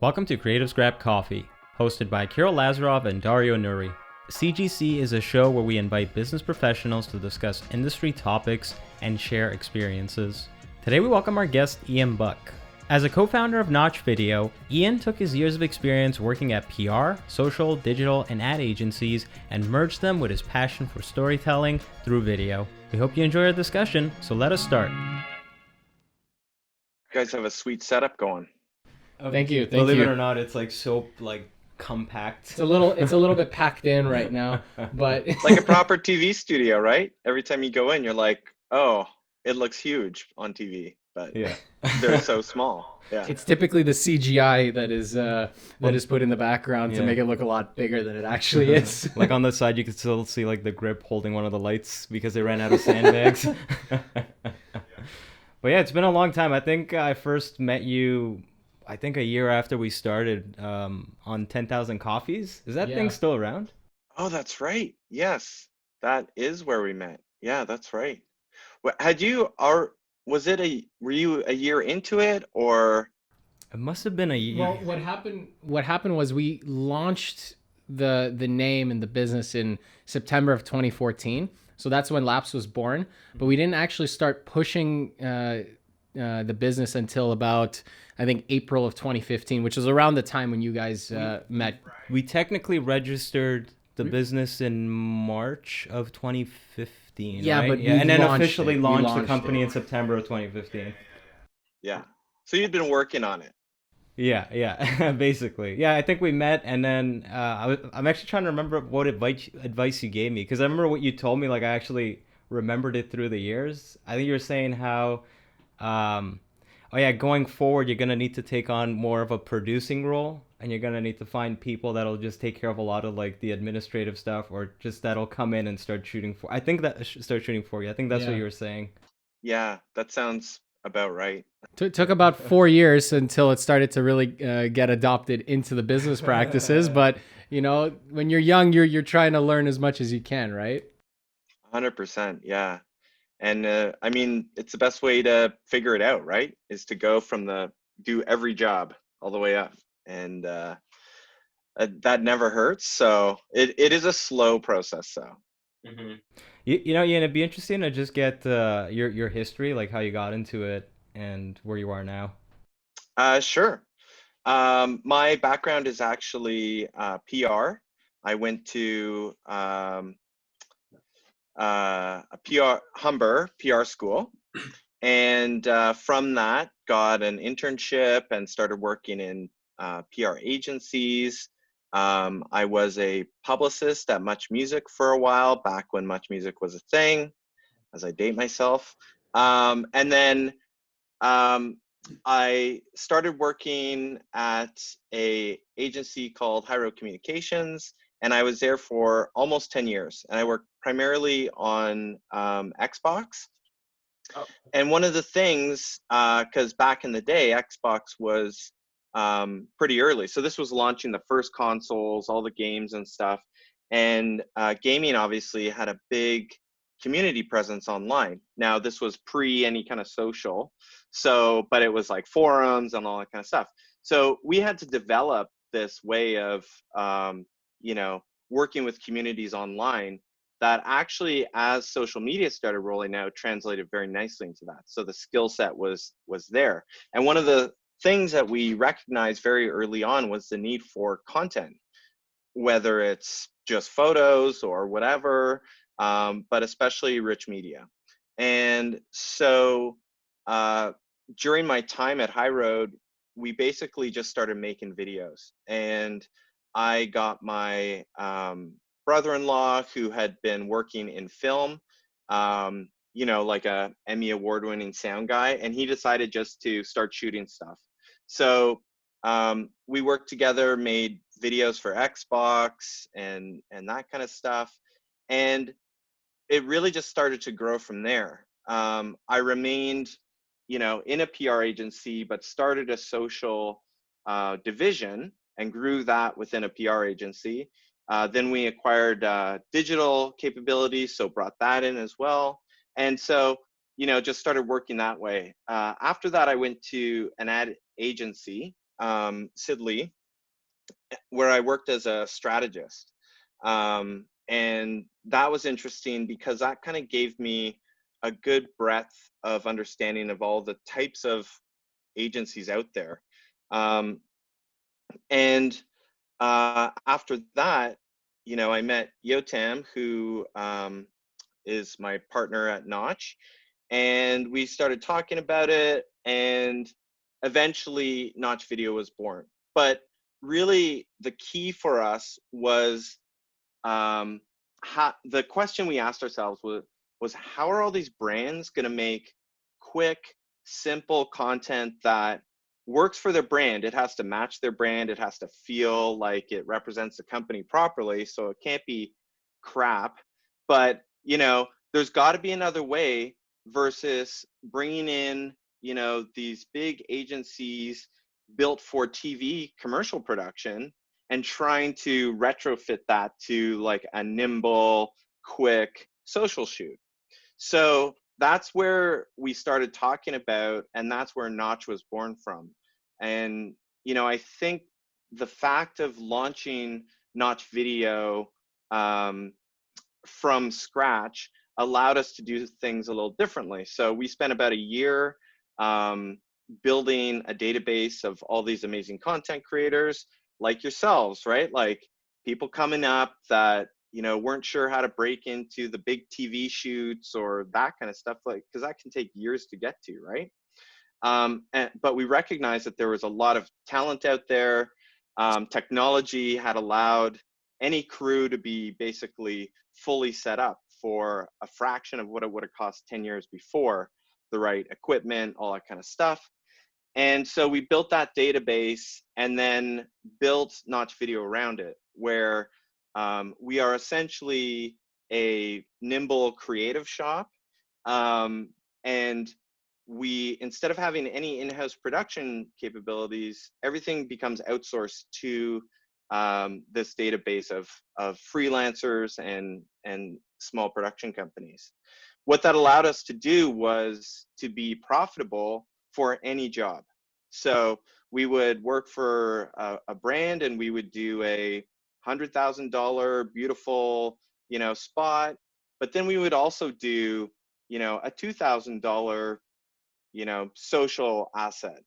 Welcome to Creatives Grab Coffee, hosted by Kyrill, Lazarov, and Dario Nouri. CGC is a show where we invite business professionals to discuss industry topics and share experiences. Today we welcome our guest, Ian Buck. As a co-founder of Notch Video, Ian took his years of experience working at PR, social, digital, and ad agencies and merged them with his passion for storytelling through video. We hope you enjoy our discussion, so let us start. You guys have a sweet setup going. Thank you. Believe it or not, it's so compact. It's a little bit packed in right now, but Like a proper TV studio, right? Every time you go in, you're like, oh, it looks huge on TV, but Yeah. they're so small. Yeah. it's typically the CGI that is put in the background to Yeah. make it look a lot bigger than it actually is. Like on the side, you can still see the grip holding one of the lights because they ran out of sandbags. But yeah, it's been a long time. I think I first met you, a year after we started on 10,000 Coffees. Is that thing Yeah. still around? Oh, that's right. Yes, that is where we met. Yeah, that's right. Were you a year into it or? It must have been a year. Well, what happened was we launched the name and the business in September of 2014. So that's when Laps was born, but we didn't actually start pushing the business until about, I think, April of 2015, which was around the time when you guys met. We technically registered the business in March of 2015, Yeah, right? but yeah, we and then launched officially it. We launched the launched company it. in September of 2015. Yeah. So you'd been working on it. Yeah, basically. Yeah, I think we met, and then I'm actually trying to remember what advice you gave me, because I remember what you told me. I actually remembered it through the years. I think you were saying how, going forward, you're gonna need to take on more of a producing role, and you're gonna need to find people that'll just take care of a lot of the administrative stuff, or just that'll come in and start shooting for. I think that start shooting for you. I think that's what Yeah. you were saying. Yeah, that sounds about right. Took about 4 years until it started to really get adopted into the business practices. But when you're young, you're trying to learn as much as you can, right? 100%. Yeah. And I mean, it's the best way to figure it out, right? Is to go from do every job all the way up. And that never hurts. So it is a slow process, though. Mm-hmm. Ian, it'd be interesting to just get your history, like how you got into it and where you are now. Sure. My background is actually PR. I went to a Humber PR school, and from that got an internship and started working in PR agencies. I was a publicist at Much Music for a while, back when Much Music was a thing, as I date myself. And then I started working at a agency called High Road Communications, and I was there for almost 10 years. And I worked primarily on Xbox. Oh. And one of the things, because back in the day, Xbox was pretty early. So this was launching the first consoles, all the games and stuff. And gaming obviously had a big community presence online. Now, this was pre any kind of social. But it was like forums and all that kind of stuff. So we had to develop this way of, working with communities online that actually, as social media started rolling out, translated very nicely into that. So the skill set was there. And one of the things that we recognized very early on was the need for content, whether it's just photos or whatever, but especially rich media. And so during my time at High Road, we basically just started making videos. And I got my brother-in-law, who had been working in film, like a Emmy award-winning sound guy, and he decided just to start shooting stuff. So we worked together, made videos for Xbox and that kind of stuff. And it really just started to grow from there. I remained, in a PR agency, but started a social division and grew that within a PR agency. Then we acquired digital capabilities, so brought that in as well. And so, just started working that way. After that, I went to an ad agency Sidley, where I worked as a strategist. And that was interesting because that kind of gave me a good breadth of understanding of all the types of agencies out there. And after that, I met Yotam, who is my partner at Notch, and we started talking about it, and eventually Notch Video was born. But really the key for us was the question we asked ourselves was how are all these brands going to make quick, simple content that works for their brand? It has to match their brand. It has to feel like it represents the company properly. So it can't be crap. But, there's got to be another way versus bringing in, these big agencies built for TV commercial production and trying to retrofit that to like a nimble, quick social shoot. So that's where we started talking about, and that's where Notch was born from. And, I think the fact of launching Notch Video from scratch allowed us to do things a little differently. So we spent about a year building a database of all these amazing content creators like yourselves, right? Like people coming up that, weren't sure how to break into the big TV shoots or that kind of stuff, like, because that can take years to get to, right? But we recognized that there was a lot of talent out there. Technology had allowed any crew to be basically fully set up for a fraction of what it would have cost 10 years before, the right equipment, all that kind of stuff. And so we built that database and then built Notch Video around it, where we are essentially a nimble creative shop. And we, instead of having any in-house production capabilities, everything becomes outsourced to this database of freelancers and small production companies. What that allowed us to do was to be profitable for any job. So we would work for a brand and we would do a $100,000 beautiful, spot, but then we would also do, a $2,000, social asset.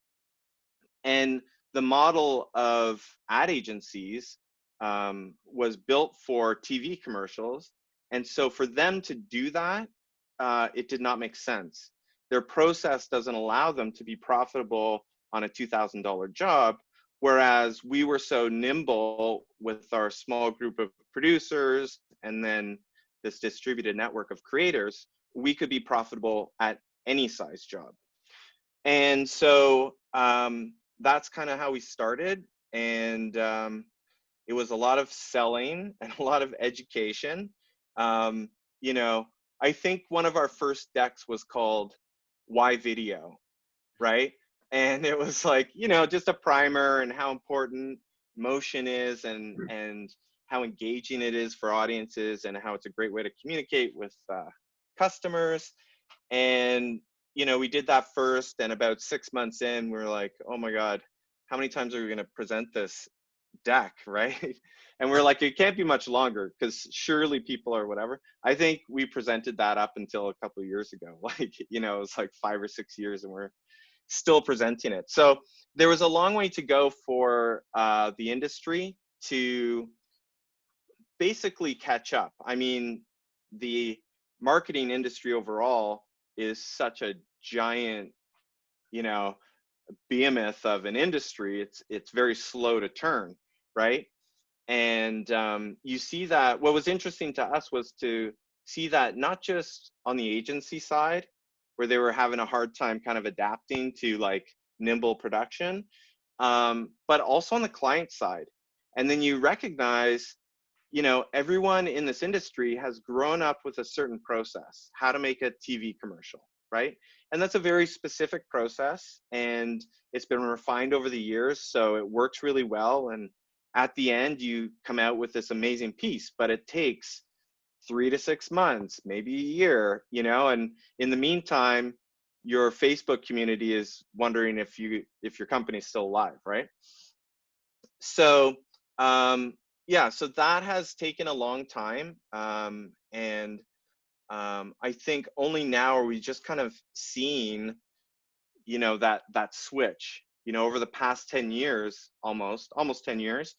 And the model of ad agencies was built for TV commercials. And so for them to do that, it did not make sense. Their process doesn't allow them to be profitable on a $2,000 job, whereas we were so nimble with our small group of producers and then this distributed network of creators, we could be profitable at any size job. And so that's kind of how we started. And it was a lot of selling and a lot of education. I think one of our first decks was called Why Video, right? And it was like, just a primer and how important motion is and how engaging it is for audiences and how it's a great way to communicate with customers. And, we did that first, and about 6 months in, we were like, oh my God, how many times are we going to present this deck, right? And we're like, it can't be much longer because surely people are whatever. I think we presented that up until a couple of years ago. Like, it was like 5 or 6 years and we're still presenting it. So there was a long way to go for the industry to basically catch up. I mean, the marketing industry overall is such a giant, behemoth of an industry. It's very slow to turn, right? And you see that what was interesting to us was to see that not just on the agency side, where they were having a hard time kind of adapting to like nimble production, but also on the client side. And then you recognize, everyone in this industry has grown up with a certain process, how to make a TV commercial, right? And that's a very specific process, and it's been refined over the years, so it works really well. And at the end, you come out with this amazing piece, but it takes 3 to 6 months, maybe a year, and in the meantime, your Facebook community is wondering if your company's still alive, right? So yeah, so that has taken a long time, and I think only now are we just kind of seeing, that switch. Over the past 10 years, almost 10 years,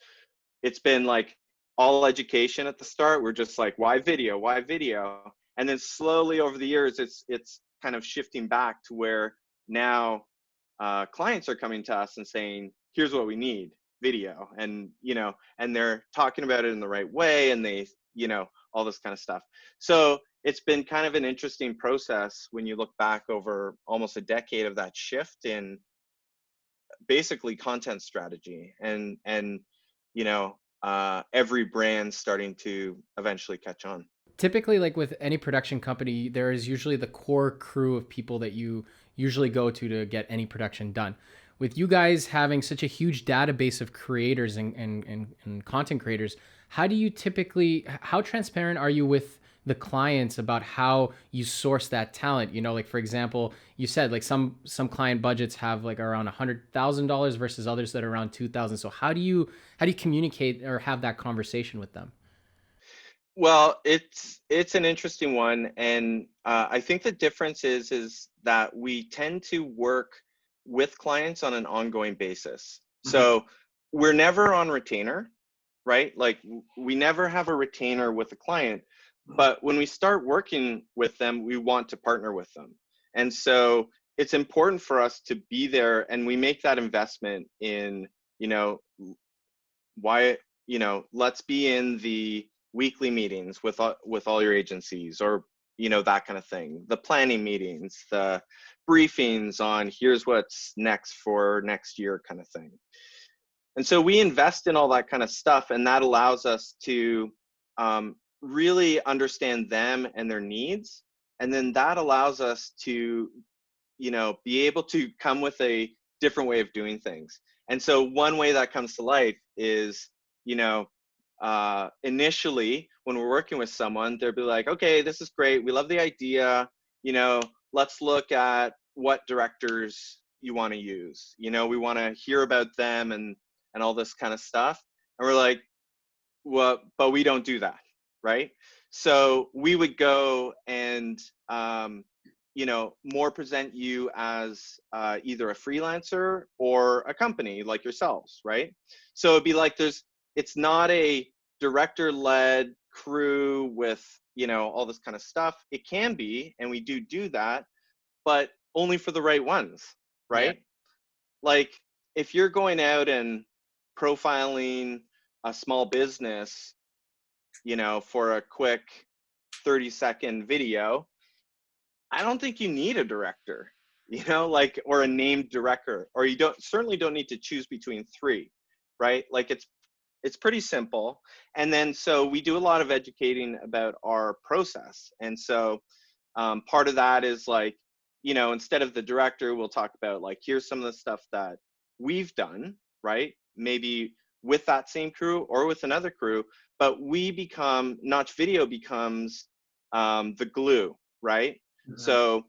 it's been like all education at the start. We're just like, why video? Why video? And then slowly over the years, it's kind of shifting back to where now clients are coming to us and saying, here's what we need, video. And they're talking about it in the right way, and they, all this kind of stuff. So it's been kind of an interesting process when you look back over almost a decade of that shift in basically content strategy, and every brand starting to eventually catch on. Typically, like with any production company, there is usually the core crew of people that you usually go to get any production done. With you guys having such a huge database of creators and content creators, how transparent are you with the clients about how you source that talent? Like for example, you said like some client budgets have like around $100,000 versus others that are around 2,000. So how do you communicate or have that conversation with them? Well, it's an interesting one, and I think the difference is that we tend to work with clients on an ongoing basis. So we're never on retainer, right? Like we never have a retainer with a client, but when we start working with them, we want to partner with them. And so it's important for us to be there, and we make that investment in, why, let's be in the weekly meetings with all your agencies, or that kind of thing, the planning meetings, the briefings on here's what's next for next year kind of thing. And so we invest in all that kind of stuff, and that allows us to really understand them and their needs, and then that allows us to be able to come with a different way of doing things. And so one way that comes to life is, initially when we're working with someone, they'll be like, okay, this is great. We love the idea. Let's look at what directors you want to use. We want to hear about them and all this kind of stuff. And we're like, well, but we don't do that, right? So we would go and, more present you as either a freelancer or a company like yourselves, right? So it'd be like it's not a director-led crew with, all this kind of stuff. It can be, and we do that, but only for the right ones, right? Yeah. Like if you're going out and profiling a small business, for a quick 30-second video, I don't think you need a director, or a named director, or you certainly don't need to choose between three, right? Like it's pretty simple. And then, so we do a lot of educating about our process. And so part of that is like, instead of the director, we'll talk about like, here's some of the stuff that we've done, right? Maybe with that same crew or with another crew, but Notch Video becomes the glue, right? Mm-hmm. So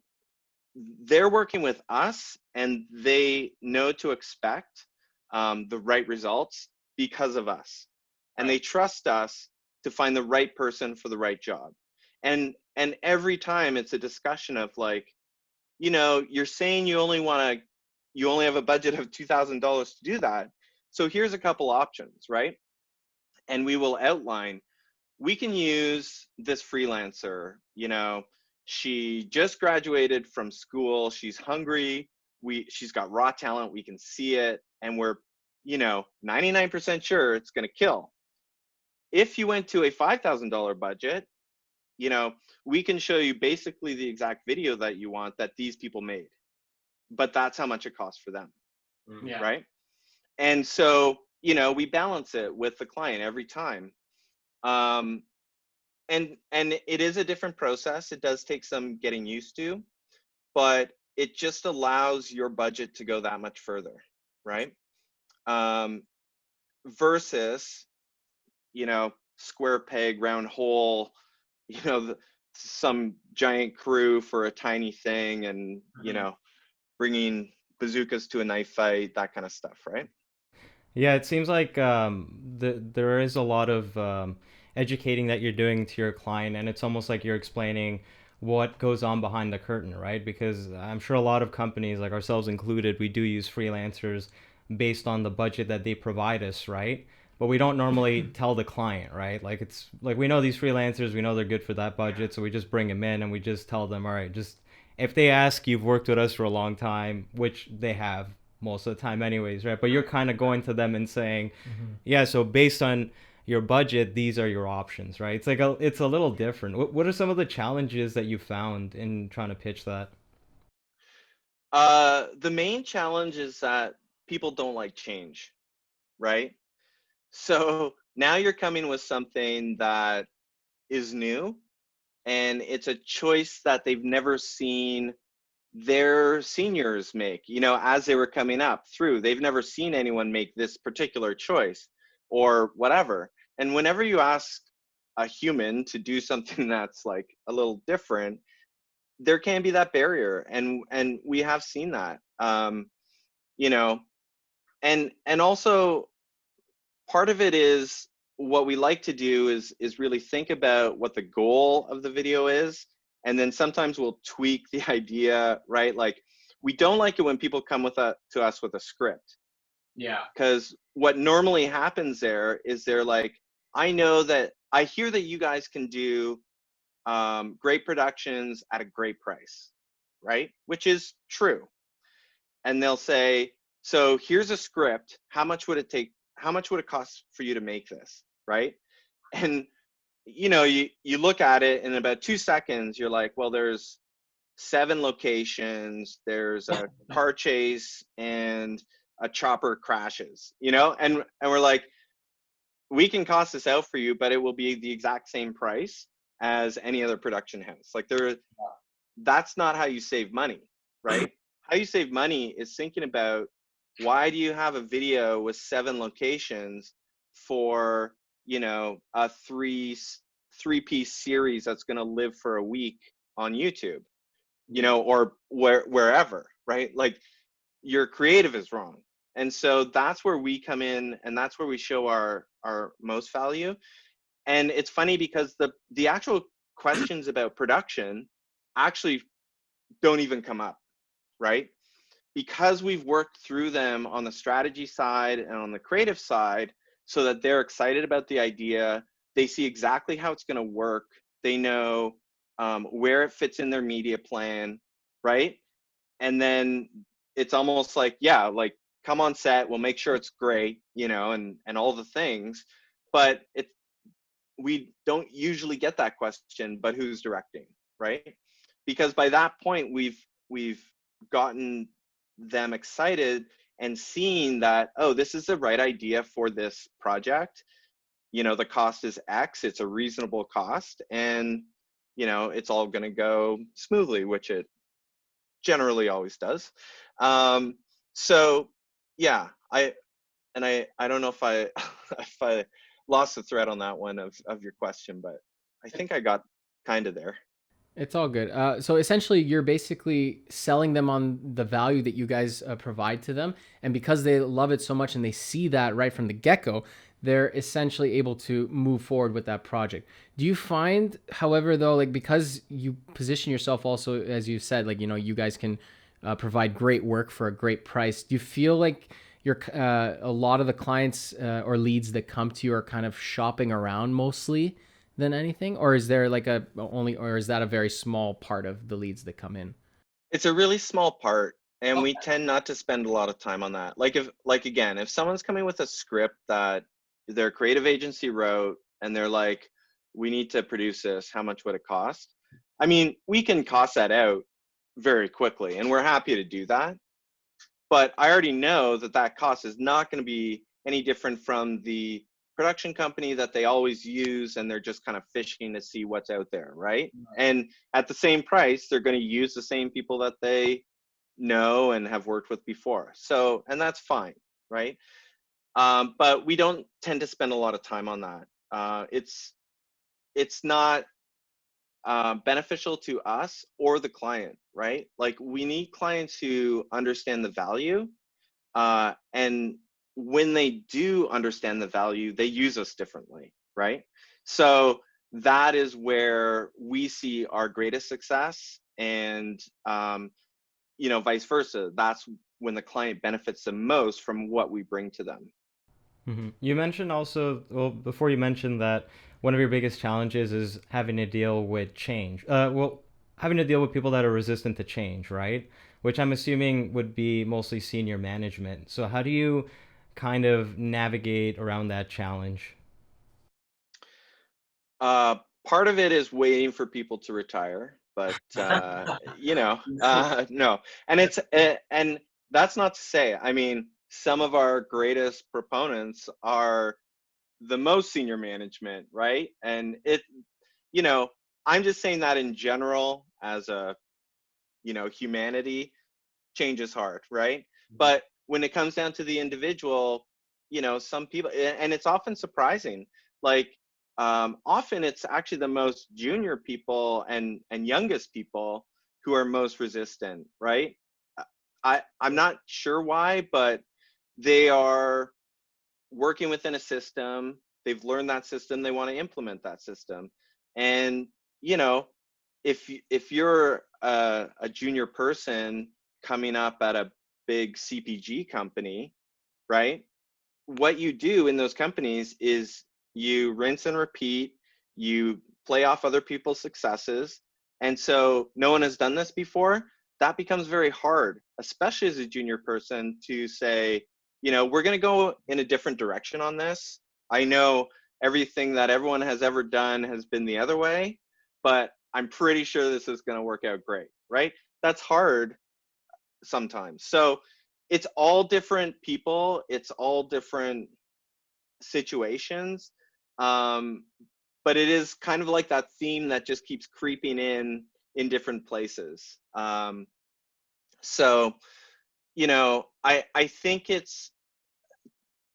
they're working with us, and they know to expect the right results because of us. And they trust us to find the right person for the right job. And every time it's a discussion of like, you're saying you only have a budget of $2,000 to do that. So here's a couple options, right? And we will outline, we can use this freelancer, she just graduated from school, she's hungry, she's got raw talent, we can see it, and we're 99% sure it's going to kill. If you went to a $5,000 budget, we can show you basically the exact video that you want that these people made, but that's how much it costs for them. Yeah. Right? And so, we balance it with the client every time. And it is a different process. It does take some getting used to, but it just allows your budget to go that much further, right? Versus, square peg, round hole, some giant crew for a tiny thing, and bringing bazookas to a knife fight, that kind of stuff, right? Yeah, it seems like there is a lot of educating that you're doing to your client, and it's almost like you're explaining what goes on behind the curtain, right? Because I'm sure a lot of companies, like ourselves included, we do use freelancers based on the budget that they provide us, right? But we don't normally tell the client, right? Like it's like we know these freelancers, we know they're good for that budget, so we just bring them in and we just tell them, all right, just if they ask, you've worked with us for a long time, which they have most of the time anyways, right? But you're kind of going to them and saying, yeah, so based on your budget, these are your options, right? It's a little different. What are some of the challenges that you found in trying to pitch that? The main challenge is that people don't like change, right? So now you're coming with something that is new, and it's a choice that they've never seen their seniors make, as they were coming up through. They've never seen anyone make this particular choice or whatever. And whenever you ask a human to do something that's like a little different, there can be that barrier. And we have seen that, you know, and also part of it is what we like to do is really think about what the goal of the video is, and then sometimes we'll tweak the idea, right? Like, we don't like it when people come to us with a script, Yeah. because what normally happens there is they're like, I hear that you guys can do great productions at a great price, right? Which is true. And they'll say, so here's a script. How much would it take? How much would it cost for you to make this? Right. And, you look at it, and in about 2 seconds, you're like, well, there's 7 locations, there's a car chase, and a chopper crashes, and we're like, we can cost this out for you, but it will be the exact same price as any other production house. Like, that's not how you save money, right? How you save money is thinking about, why do you have a video with 7 locations for, a three-piece series that's going to live for a week on YouTube, or wherever, right? Like, your creative is wrong. And so that's where we come in, and that's where we show our most value. And it's funny because the actual questions about production actually don't even come up, right? Because we've worked through them on the strategy side and on the creative side, so that they're excited about the idea. They see exactly how it's going to work. They know where it fits in their media plan, right? And then it's almost like, yeah, like, come on set, we'll make sure it's great, and all the things. But we don't usually get that question, but who's directing, right? Because by that point, we've gotten them excited and seeing that, oh, this is the right idea for this project. The cost is X, it's a reasonable cost, and it's all going to go smoothly, which it generally always does. So yeah, I don't know if I if I lost the thread on that one of your question, but I think I got kind of there. It's all good. So essentially, you're basically selling them on the value that you guys provide to them, and because they love it so much and they see that right from the get-go, they're essentially able to move forward with that project. Do you find, however, though, like, because you position yourself also, as you said, like, you guys can provide great work for a great price. Do you feel like you're a lot of the clients or leads that come to you are kind of shopping around mostly than anything, or is there like or is that a very small part of the leads that come in? It's a really small part, and we tend not to spend a lot of time on that. Again, if someone's coming with a script that their creative agency wrote, and they're like, we need to produce this, how much would it cost? I mean, we can cost that out very quickly, and we're happy to do that. But I already know that cost is not going to be any different from the production company that they always use, and they're just kind of fishing to see what's out there, right? And at the same price, they're going to use the same people that they know and have worked with before. So, and that's fine, right? But we don't tend to spend a lot of time on that. It's not beneficial to us or the client, right? Like we need clients who understand the value, and when they do understand the value, they use us differently, right? So that is where we see our greatest success, and vice versa. That's when the client benefits the most from what we bring to them. You mentioned also, well, before you mentioned that one of your biggest challenges is having to deal with change. Having to deal with people that are resistant to change, right? Which I'm assuming would be mostly senior management. So how do you kind of navigate around that challenge? Part of it is waiting for people to retire, but no. And that's not to say, I mean, some of our greatest proponents are the most senior management, right? And you know, I'm just saying that in general as a, humanity, change is hard, right? But when it comes down to the individual, some people, and it's often surprising, like often it's actually the most junior people and youngest people who are most resistant, right? I'm not sure why, but they are working within a system. They've learned that system. They want to implement that system. And, if you're a junior person coming up at a big CPG company, right? What you do in those companies is you rinse and repeat, you play off other people's successes. And so no one has done this before. That becomes very hard, especially as a junior person, to say, we're going to go in a different direction on this. I know everything that everyone has ever done has been the other way, but I'm pretty sure this is going to work out great, right? That's hard sometimes. So it's all different people, it's all different situations. But it is kind of like that theme that just keeps creeping in different places. So, I think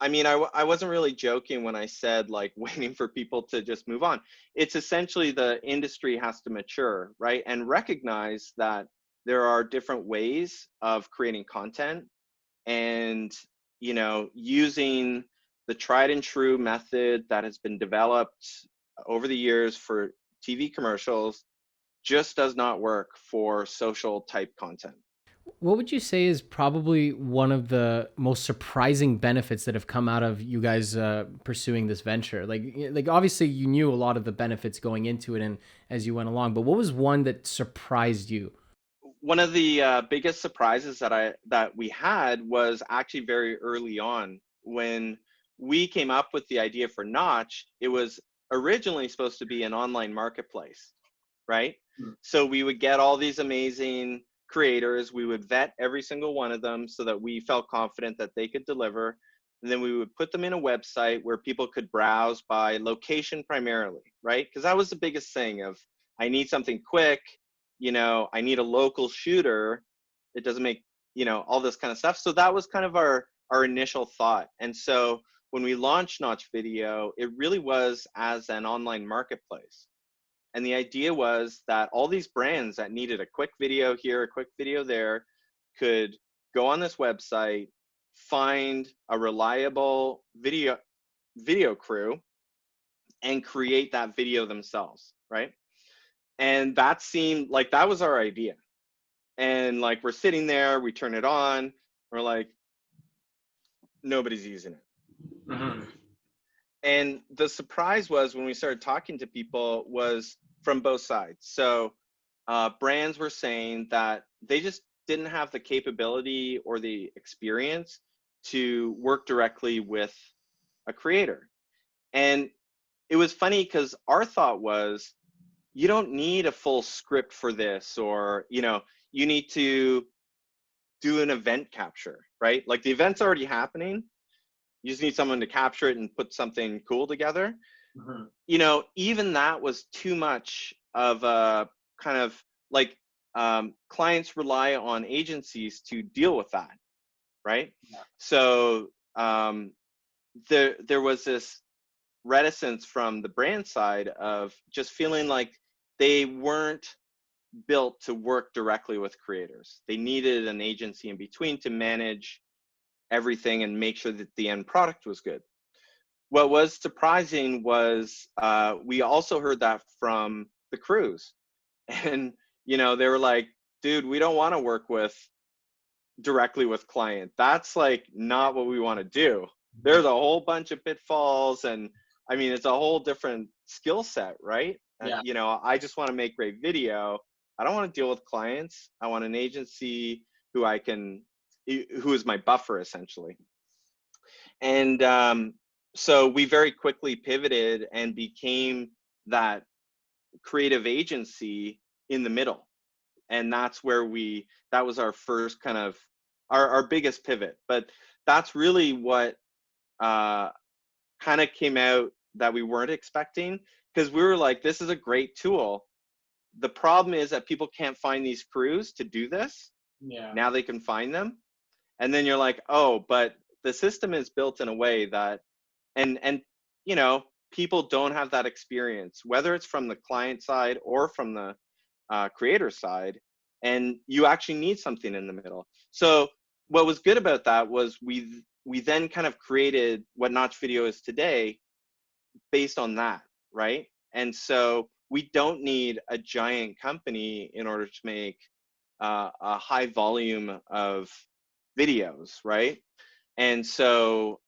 I wasn't really joking when I said like waiting for people to just move on. It's essentially the industry has to mature, right? And recognize that there are different ways of creating content, and, using the tried and true method that has been developed over the years for TV commercials just does not work for social type content. What would you say is probably one of the most surprising benefits that have come out of you guys pursuing this venture? Like obviously you knew a lot of the benefits going into it and as you went along, but what was one that surprised you? One of the biggest surprises that we had was actually very early on when we came up with the idea for Notch. It was originally supposed to be an online marketplace, right? So we would get all these amazing creators, we would vet every single one of them so that we felt confident that they could deliver. And then we would put them in a website where people could browse by location primarily, right? Because that was the biggest thing of, I need something quick, I need a local shooter. It doesn't make, all this kind of stuff. So that was kind of our initial thought. And so when we launched Notch Video, it really was as an online marketplace. And the idea was that all these brands that needed a quick video here, a quick video there, could go on this website, find a reliable video crew, and create that video themselves, right? And that seemed like that was our idea. And like we're sitting there, we turn it on, we're like, nobody's using it. Mm-hmm. And the surprise was when we started talking to people was from both sides. So brands were saying that they just didn't have the capability or the experience to work directly with a creator. And it was funny because our thought was, you don't need a full script for this, or, you need to do an event capture, right? Like the event's already happening. You just need someone to capture it and put something cool together. Mm-hmm. Even that was too much of a kind of like clients rely on agencies to deal with that, right? Yeah. So there was this reticence from the brand side of just feeling like they weren't built to work directly with creators. They needed an agency in between to manage everything and make sure that the end product was good. What was surprising was we also heard that from the crews. And, they were like, dude, we don't want to work directly with client. That's like not what we want to do. There's a whole bunch of pitfalls, and I mean, it's a whole different skill set, right? Yeah. I just want to make great video. I don't want to deal with clients. I want an agency who is my buffer essentially. And so we very quickly pivoted and became that creative agency in the middle. And that's where that was our first kind of our biggest pivot. But that's really what kind of came out that we weren't expecting, because we were like, this is a great tool. The problem is that people can't find these crews to do this. Yeah. Now they can find them. And then you're like, oh, but the system is built in a way that, and people don't have that experience, whether it's from the client side or from the creator side, and you actually need something in the middle. So what was good about that was we then kind of created what Notch Video is today based on that, right? And so we don't need a giant company in order to make a high volume of videos, right? And so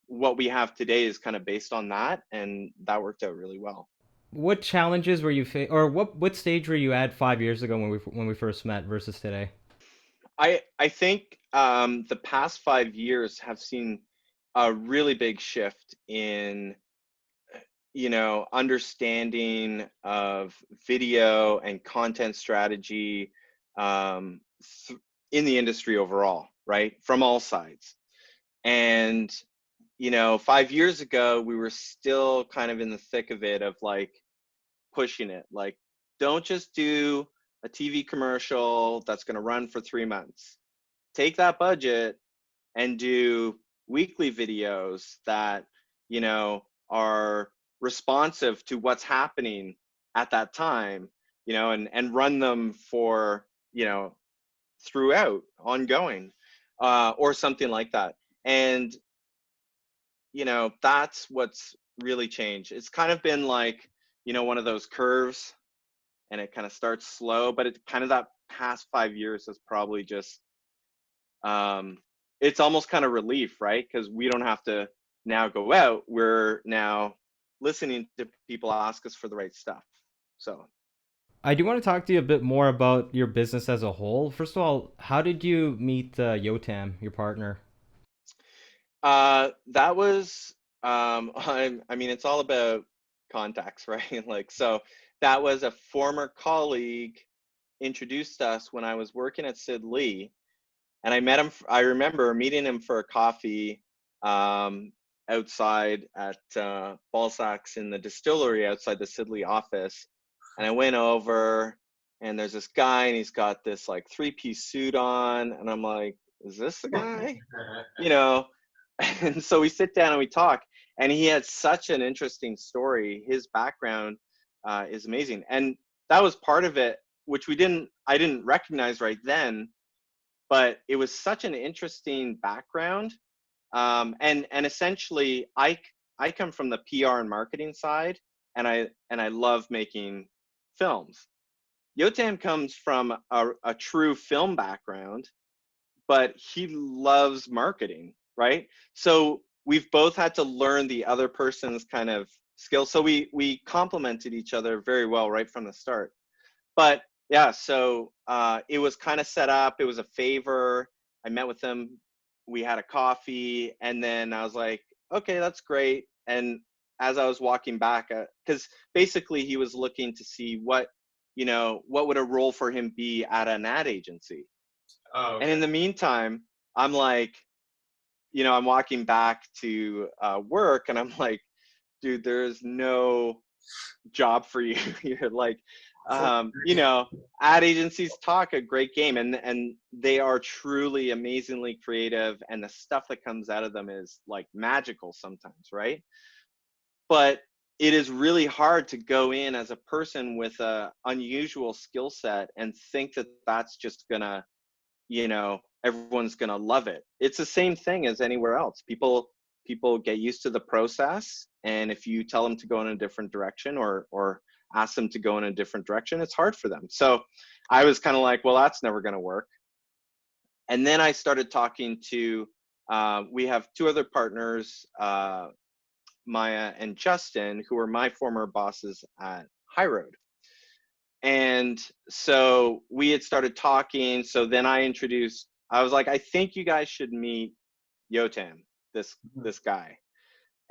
what we have today is kind of based on that, and that worked out really well. What challenges were you or what stage were you at 5 years ago when we first met versus today? I think the past 5 years have seen a really big shift in understanding of video and content strategy in the industry overall, right? From all sides. And 5 years ago, we were still kind of in the thick of it, of like pushing it. Like, don't just do a TV commercial that's going to run for 3 months. Take that budget and do weekly videos that, are responsive to what's happening at that time, and run them for, throughout, ongoing, or something like that. And, that's what's really changed. It's kind of been like, one of those curves, and it kind of starts slow, but it kind of, that past 5 years has probably just, it's almost kind of relief, right? Because we don't have to now go out. We're now listening to people ask us for the right stuff. So I do want to talk to you a bit more about your business as a whole. First of all, how did you meet Yotam, your partner? that was, I mean, it's all about contacts, right? Like, so that was a former colleague introduced us when I was working at Sid Lee. And I met him, I remember meeting him for a coffee outside at Balzac's in the distillery outside the Sid Lee office. And I went over, and there's this guy, and he's got this like 3-piece suit on. And I'm like, is this the guy? And so we sit down and we talk. And he had such an interesting story. His background is amazing. And that was part of it, which I didn't recognize right then. But it was such an interesting background, and essentially, I come from the PR and marketing side, and I love making films. Yotam comes from a true film background, but he loves marketing, right? So we've both had to learn the other person's kind of skills. So we complemented each other very well right from the start. But yeah, so it was kind of set up. It was a favor. I met with him. We had a coffee, and then I was like, okay, that's great. And as I was walking back, because basically he was looking to see what would a role for him be at an ad agency. Oh, okay. And in the meantime, I'm like, I'm walking back to work, and I'm like, dude, there's no job for you. You're like, ad agencies talk a great game, and they are truly amazingly creative, and the stuff that comes out of them is like magical sometimes, right? But it is really hard to go in as a person with a unusual skill set and think that that's just gonna, everyone's gonna love it. It's the same thing as anywhere else. People get used to the process, and if you tell them to go in a different direction or ask them to go in a different direction, it's hard for them. So I was kind of like, well, that's never gonna work. And then I started talking to, we have two other partners, Maya and Justin, who were my former bosses at High Road. And so we had started talking. So then I was like, I think you guys should meet Yotam, this guy.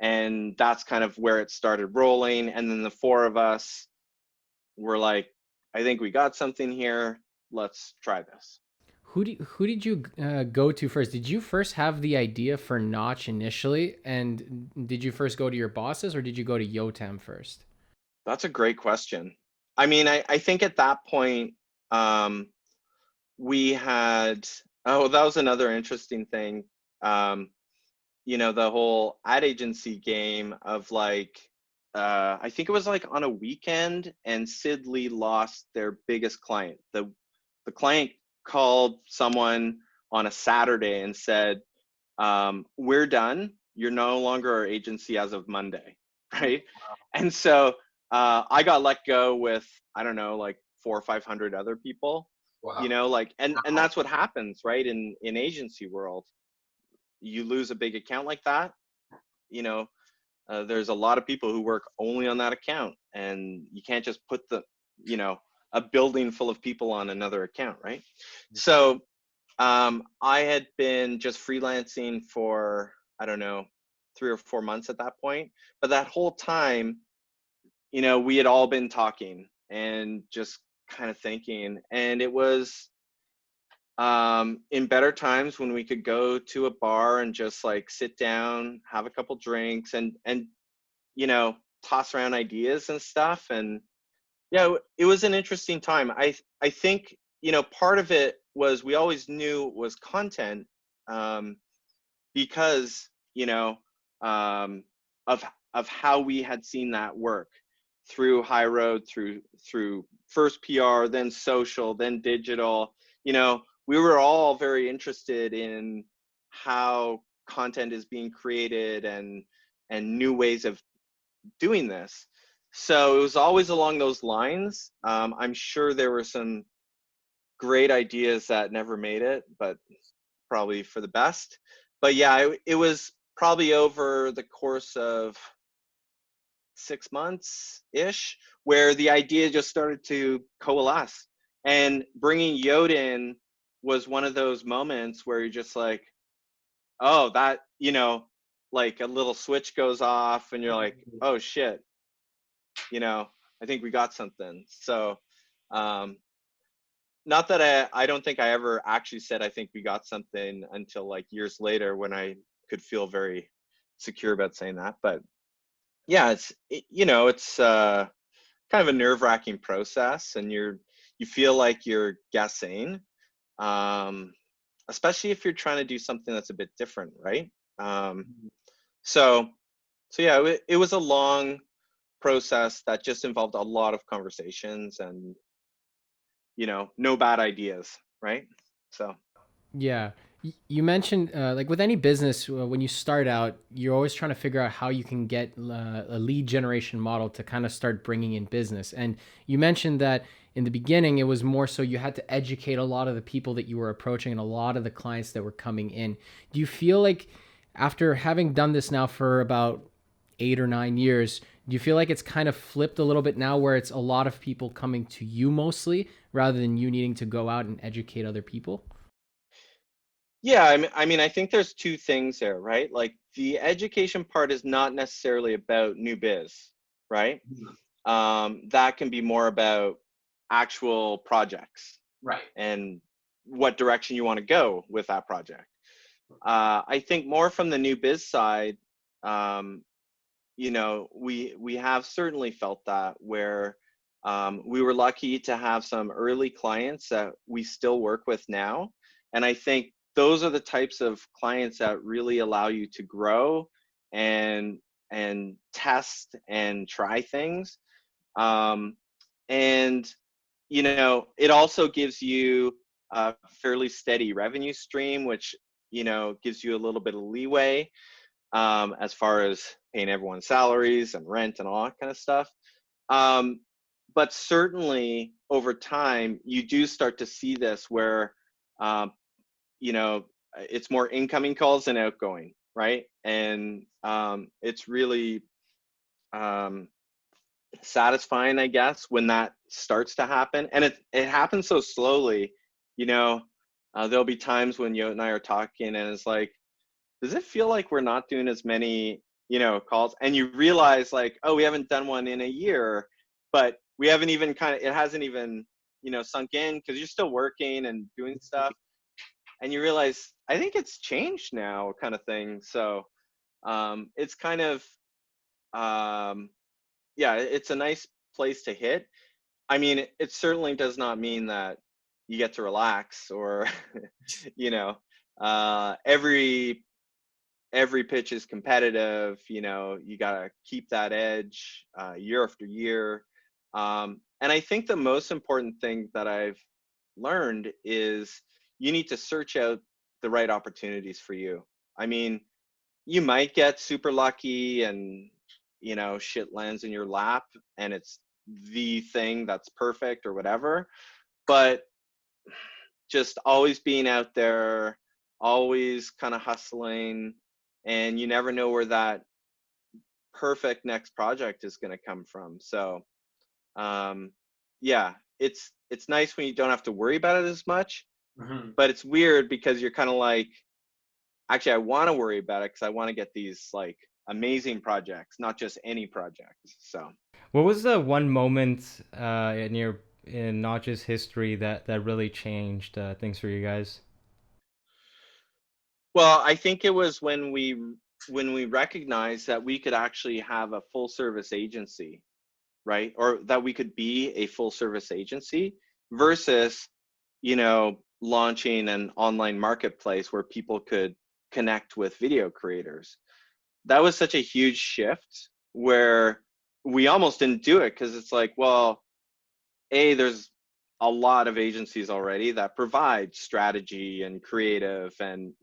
And that's kind of where it started rolling. And then the four of us were like, I think we got something here. Let's try this. Who did you go to first? Did you first have the idea for Notch initially, and did you first go to your bosses, or did you go to Yotam first? That's a great question. I mean, I think at that point, we had, that was another interesting thing. The whole ad agency game of like, I think it was like on a weekend, and Sid Lee lost their biggest client. The client called someone on a Saturday and said, we're done. You're no longer our agency as of Monday, right? Wow. And so I got let go with, I don't know, like 400 or 500 other people. Wow. And that's what happens, right? In agency world, you lose a big account like that, there's a lot of people who work only on that account, and you can't just put a building full of people on another account, right? So I had been just freelancing for, I don't know, 3 or 4 months at that point. But that whole time, we had all been talking and just kind of thinking. And it was in better times when we could go to a bar and just like sit down, have a couple drinks, and toss around ideas and stuff. And yeah, it was an interesting time. I think, part of it was we always knew it was content, because, of how we had seen that work through High Road, through first PR, then social, then digital. We were all very interested in how content is being created and new ways of doing this. So it was always along those lines. I'm sure there were some great ideas that never made it, but probably for the best. But yeah, it was probably over the course of 6 months ish where the idea just started to coalesce. And bringing Yoda in was one of those moments where you're just like, oh, that, like a little switch goes off and you're like, oh shit, I think we got something. So not that I don't think I ever actually said I think we got something until like years later when I could feel very secure about saying that. But yeah, it's kind of a nerve-wracking process, and you feel like you're guessing, especially if you're trying to do something that's a bit different, right? So yeah, it was a long process that just involved a lot of conversations and no bad ideas, right? So Yeah. You mentioned like with any business, when you start out, you're always trying to figure out how you can get a lead generation model to kind of start bringing in business. And you mentioned that in the beginning, it was more so you had to educate a lot of the people that you were approaching and a lot of the clients that were coming in. Do you feel like after having done this now for about 8 or 9 years, do you feel like it's kind of flipped a little bit now where it's a lot of people coming to you mostly rather than you needing to go out and educate other people? yeah, I think there's two things there, right? Like the education part is not necessarily about new biz, right? That can be more about actual projects, Right. and what direction you want to go with that project. I think more from the new biz side, we have certainly felt that where we were lucky to have some early clients that we still work with now. And I think those are the types of clients that really allow you to grow and test and try things. And it also gives you a fairly steady revenue stream, which gives you a little bit of leeway as far as paying everyone's salaries and rent and all that kind of stuff. But certainly over time, you do start to see this where, it's more incoming calls than outgoing, right? And it's really satisfying, I guess, when that starts to happen. And it happens so slowly, there'll be times when you and I are talking and it's like, does it feel like we're not doing as many, calls? And you realize like, oh, we haven't done one in a year, but we haven't even it hasn't even, sunk in because you're still working and doing stuff. And you realize, I think it's changed now kind of thing. So it's kind of, yeah, it's a nice place to hit. I mean, it certainly does not mean that you get to relax or, every pitch is competitive. You got to keep that edge year after year. And I think the most important thing that I've learned is you need to search out the right opportunities for you. I mean, you might get super lucky and, shit lands in your lap and it's the thing that's perfect or whatever. But just always being out there, always kind of hustling, and you never know where that perfect next project is going to come from. So yeah, it's nice when you don't have to worry about it as much. But it's weird because you're kind of like, actually I want to worry about it because I want to get these like amazing projects, not just any projects. So What was the one moment in Notch's history that really changed things for you guys? well, I think it was when we recognized that we could actually have a full service agency, right? Or that we could be a full service agency versus, launching an online marketplace where people could connect with video creators. That was such a huge shift where we almost didn't do it because it's like, well, there's a lot of agencies already that provide strategy and creative and,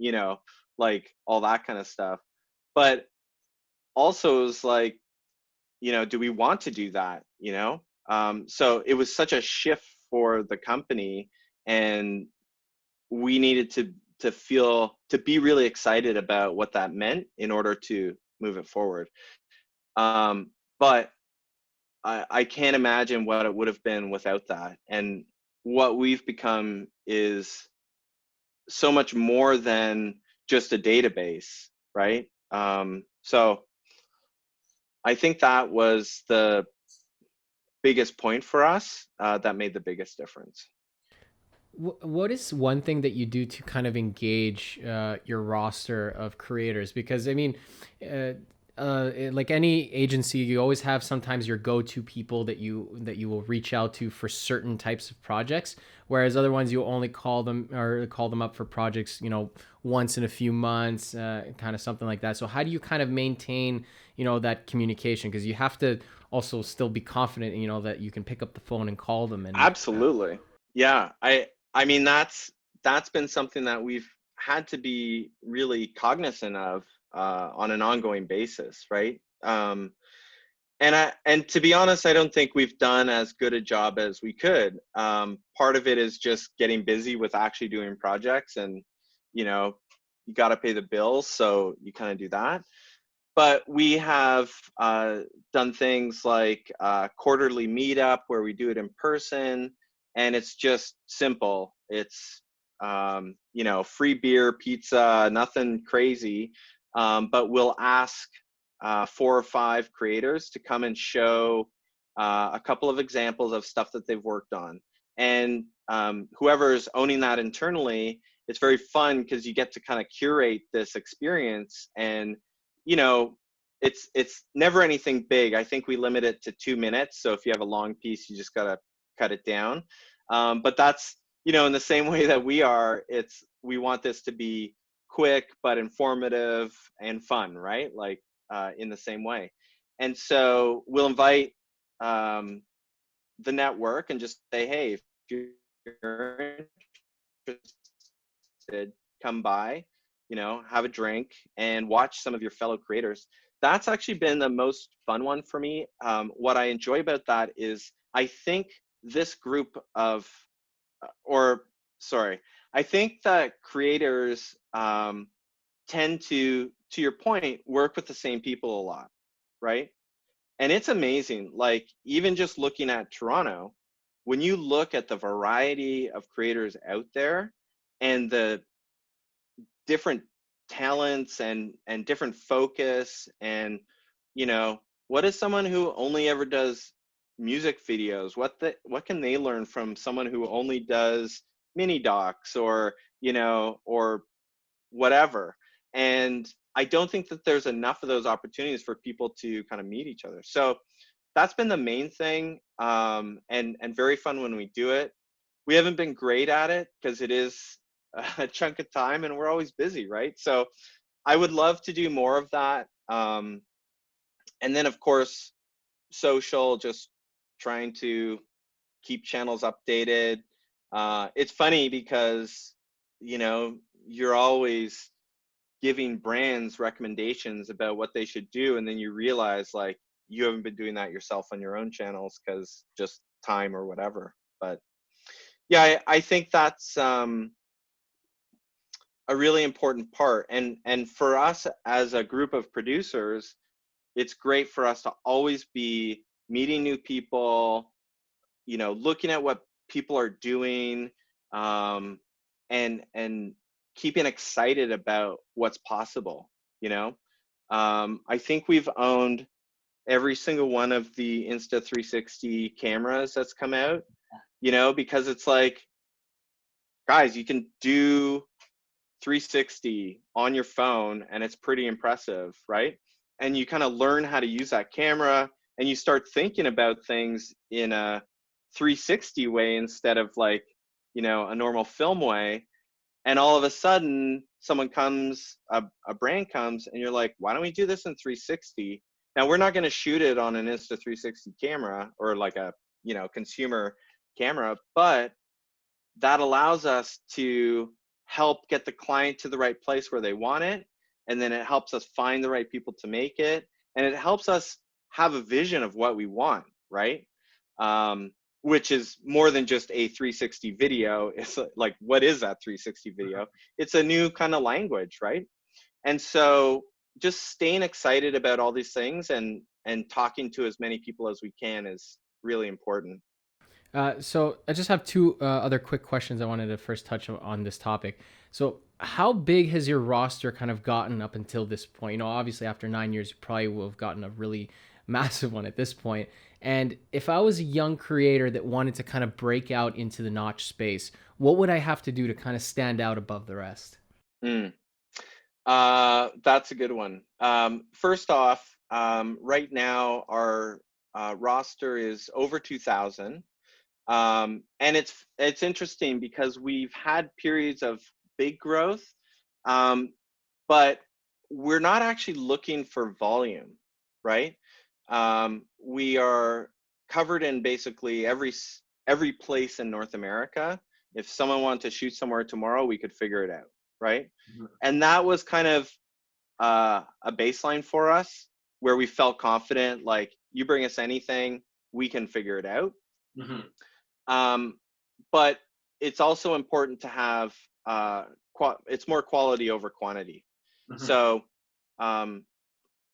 like all that kind of stuff. But also it was like, do we want to do that? So it was such a shift for the company, and we needed to be really excited about what that meant in order to move it forward. But I can't imagine what it would have been without that. And what we've become is so much more than just a database, right? So I think that was the biggest point for us that made the biggest difference. What is one thing that you do to kind of engage your roster of creators? Because I mean, like any agency, you always have sometimes your go-to people that you will reach out to for certain types of projects, whereas other ones you only call them up for projects, once in a few months, kind of something like that. So how do you kind of maintain, that communication? Because you have to also still be confident, that you can pick up the phone and call them. And Absolutely, yeah. I mean, that's been something that we've had to be really cognizant of on an ongoing basis, right? And to be honest, I don't think we've done as good a job as we could. Part of it is just getting busy with actually doing projects, and you got to pay the bills, so you kind of do that. But we have done things like quarterly meetup where we do it in person, and it's just simple. It's free beer, pizza, nothing crazy, but we'll ask 4 or 5 creators to come and show a couple of examples of stuff that they've worked on. And whoever's owning that internally, it's very fun because you get to kind of curate this experience. And it's never anything big. I think we limit it to 2 minutes. So if you have a long piece, you just gotta cut it down. But that's, in the same way that we want this to be quick but informative and fun, right? Like in the same way. And so we'll invite the network and just say, hey, if you're interested, come by, have a drink and watch some of your fellow creators. That's actually been the most fun one for me. What I enjoy about that is I think this group of, I think that creators tend to your point, work with the same people a lot, right? And it's amazing, like even just looking at Toronto, when you look at the variety of creators out there and the different talents and different focus, and what is someone who only ever does music videos, what can they learn from someone who only does mini docs or or whatever. And I don't think that there's enough of those opportunities for people to kind of meet each other. So that's been the main thing, and very fun when we do it. We haven't been great at it because it is a chunk of time and we're always busy, right? So I would love to do more of that. And then of course, social, just trying to keep channels updated. It's funny because, you're always giving brands recommendations about what they should do. And then you realize like you haven't been doing that yourself on your own channels because just time or whatever. But yeah, I think that's a really important part. And for us as a group of producers, it's great for us to always be meeting new people, looking at what people are doing, and keeping excited about what's possible. I think we've owned every single one of the Insta360 cameras that's come out, because it's like, guys, you can do 360 on your phone and it's pretty impressive, right? And you kind of learn how to use that camera and you start thinking about things in a 360 way instead of like, a normal film way. And all of a sudden someone comes, a brand comes, and you're like, why don't we do this in 360? Now we're not going to shoot it on an Insta360 camera or like a, consumer camera, but that allows us to help get the client to the right place where they want it. And then it helps us find the right people to make it. And it helps us have a vision of what we want, right? Which is more than just a 360 video. It's like, what is that 360 video? It's a new kind of language, right? And so just staying excited about all these things and talking to as many people as we can is really important. So I just have two other quick questions I wanted to first touch on this topic. So how big has your roster kind of gotten up until this point? Obviously after 9 years, you probably will have gotten a really massive one at this point. And if I was a young creator that wanted to kind of break out into the notch space, what would I have to do to kind of stand out above the rest? That's a good one. First off, right now our roster is over 2,000. And it's interesting because we've had periods of big growth, but we're not actually looking for volume, right? We are covered in basically every place in North America. If someone wanted to shoot somewhere tomorrow, we could figure it out, right? Mm-hmm. And that was kind of a baseline for us where we felt confident, like, you bring us anything, we can figure it out. Mm-hmm. But it's also important to have it's more quality over quantity. Mm-hmm. So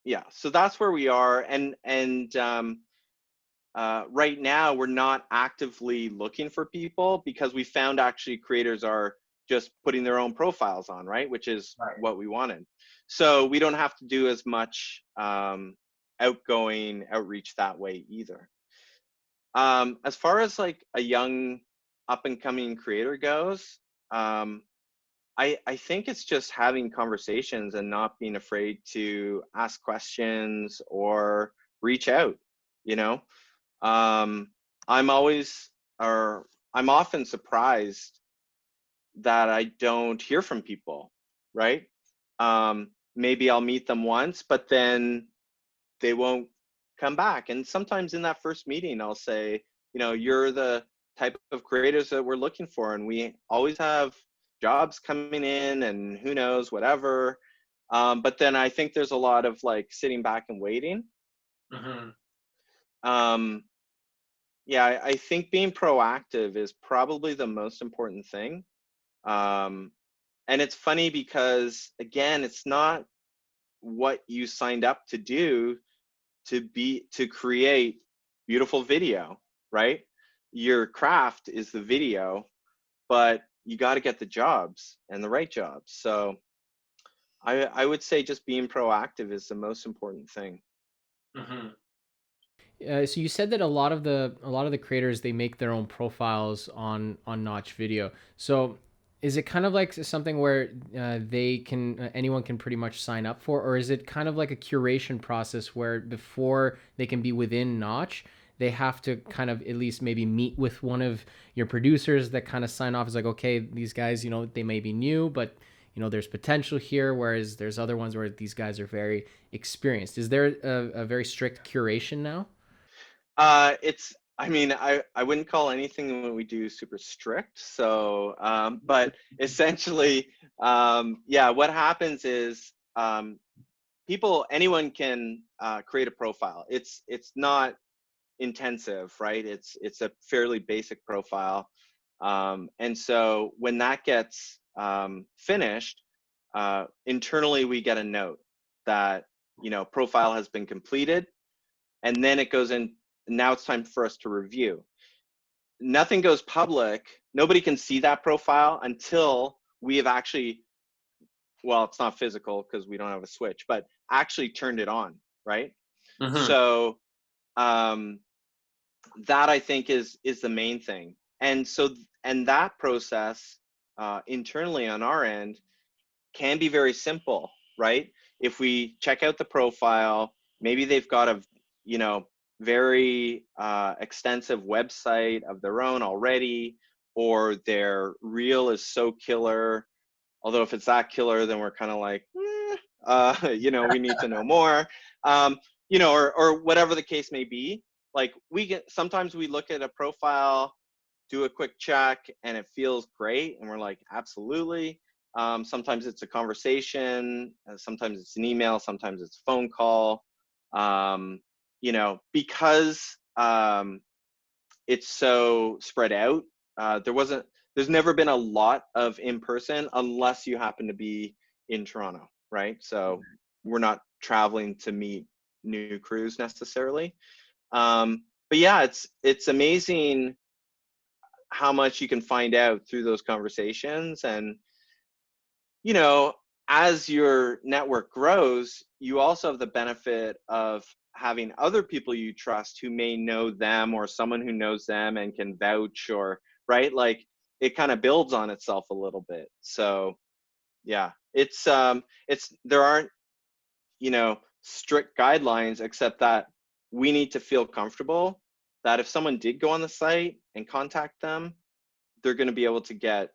yeah, so that's where we are. And right now we're not actively looking for people because we found actually creators are just putting their own profiles on, right? Which is right. What we wanted. So we don't have to do as much outgoing outreach that way either. As far as like a young up and coming creator goes, I think it's just having conversations and not being afraid to ask questions or reach out, I'm often surprised that I don't hear from people, right? maybe I'll meet them once, but then they won't come back. And sometimes in that first meeting, I'll say, you're the type of creators that we're looking for, and we always have jobs coming in, and who knows, whatever. But then I think there's a lot of like sitting back and waiting. Yeah, I think being proactive is probably the most important thing. And it's funny because, again, it's not what you signed up to do to create beautiful video, right? Your craft is the video, but you got to get the jobs and the right jobs. So I would say just being proactive is the most important thing. So you said that a lot of the creators, they make their own profiles on Notch Video. So is it kind of like something where they can anyone can pretty much sign up for, or is it kind of like a curation process where before they can be within Notch, they have to kind of at least maybe meet with one of your producers that kind of sign off as like, okay, these guys, they may be new, but there's potential here, whereas there's other ones where these guys are very experienced. Is there a very strict curation now? I mean, I wouldn't call anything when we do super strict. So, but essentially, yeah, what happens is anyone can create a profile. It's not intensive, right? It's a fairly basic profile. And so when that gets finished, internally we get a note that, profile has been completed, and then it goes in. Now it's time for us to review. Nothing goes public. Nobody can see that profile until we have actually, well, it's not physical because we don't have a switch, but actually turned it on, right? So that I think is the main thing. And that process internally on our end can be very simple, right? If we check out the profile, maybe they've got a, very extensive website of their own already, or their reel is so killer. Although if it's that killer, then we're kind of like, we need to know more, or whatever the case may be. Like sometimes we look at a profile, do a quick check, and it feels great, and we're like, absolutely. Sometimes it's a conversation, sometimes it's an email, sometimes it's a phone call. Because it's so spread out, there's never been a lot of in person unless you happen to be in Toronto, right? So we're not traveling to meet new crews necessarily. But yeah, it's amazing how much you can find out through those conversations. And as your network grows, you also have the benefit of having other people you trust who may know them, or someone who knows them and can vouch, or right, like it kind of builds on itself a little bit. So yeah, there aren't strict guidelines, except that we need to feel comfortable that if someone did go on the site and contact them, they're going to be able to get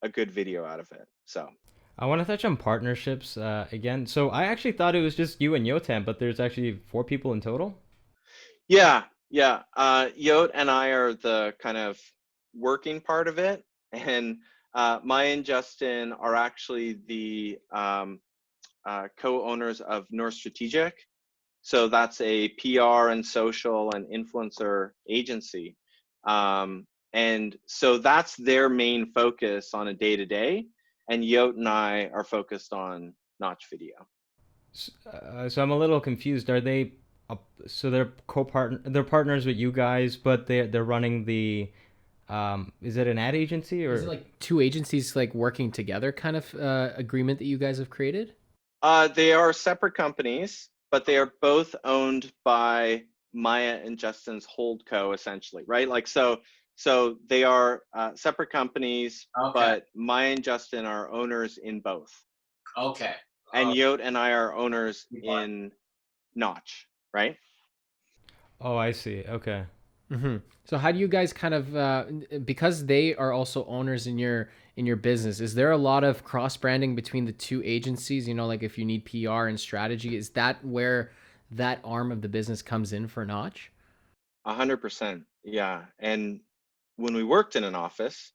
a good video out of it. So I want to touch on partnerships again. So I actually thought it was just you and Yotam, but there's actually 4 people in total. Yeah. Yot and I are the kind of working part of it, and Maya and Justin are actually the co-owners of Nouri Strategic. So that's a PR and social and influencer agency. And so that's their main focus on a day-to-day. And Yot and I are focused on Notch Video. So I'm a little confused. Are they so they're partners with you guys, but they're running the is it an ad agency, or is it like two agencies like working together kind of agreement that you guys have created? They are separate companies, but they are both owned by Maya and Justin's holdco, essentially, right? Like so they are separate companies, but Maya and Justin are owners in both. Okay. And Yot and I are owners in Notch, right? Oh, I see. Okay. Mm-hmm. So how do you guys kind of, because they are also owners in your business, is there a lot of cross branding between the two agencies? You know, like if you need PR and strategy, is that where that arm of the business comes in for Notch? 100%. Yeah. And when we worked in an office,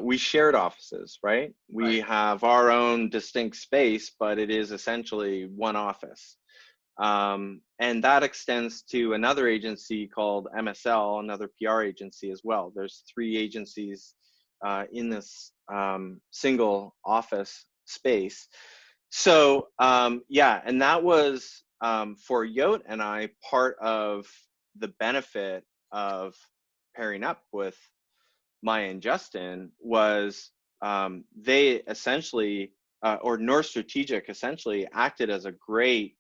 we shared offices, right? We Right. have our own distinct space, but it is essentially one office. And that extends to another agency called MSL, another PR agency as well. There's three agencies in this single office space. So yeah, and that was for Yote and I part of the benefit of pairing up with Maya and Justin was they essentially, or North Strategic essentially acted as a great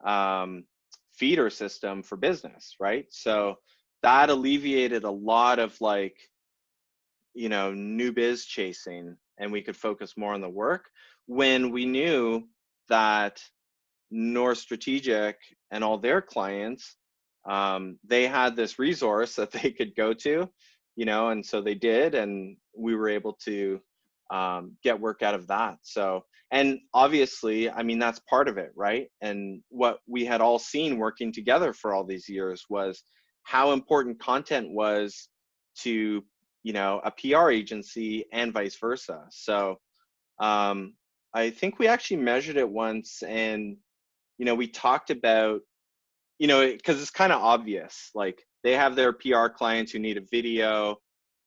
um, feeder system for business, right? So that alleviated a lot of like, new biz chasing, and we could focus more on the work when we knew that North Strategic and all their clients, they had this resource that they could go to, and so they did, and we were able to get work out of that. So, and obviously, I mean, that's part of it, right? And what we had all seen working together for all these years was how important content was to, a PR agency and vice versa. So, I think we actually measured it once, and we talked about, because it's kind of obvious, like they have their PR clients who need a video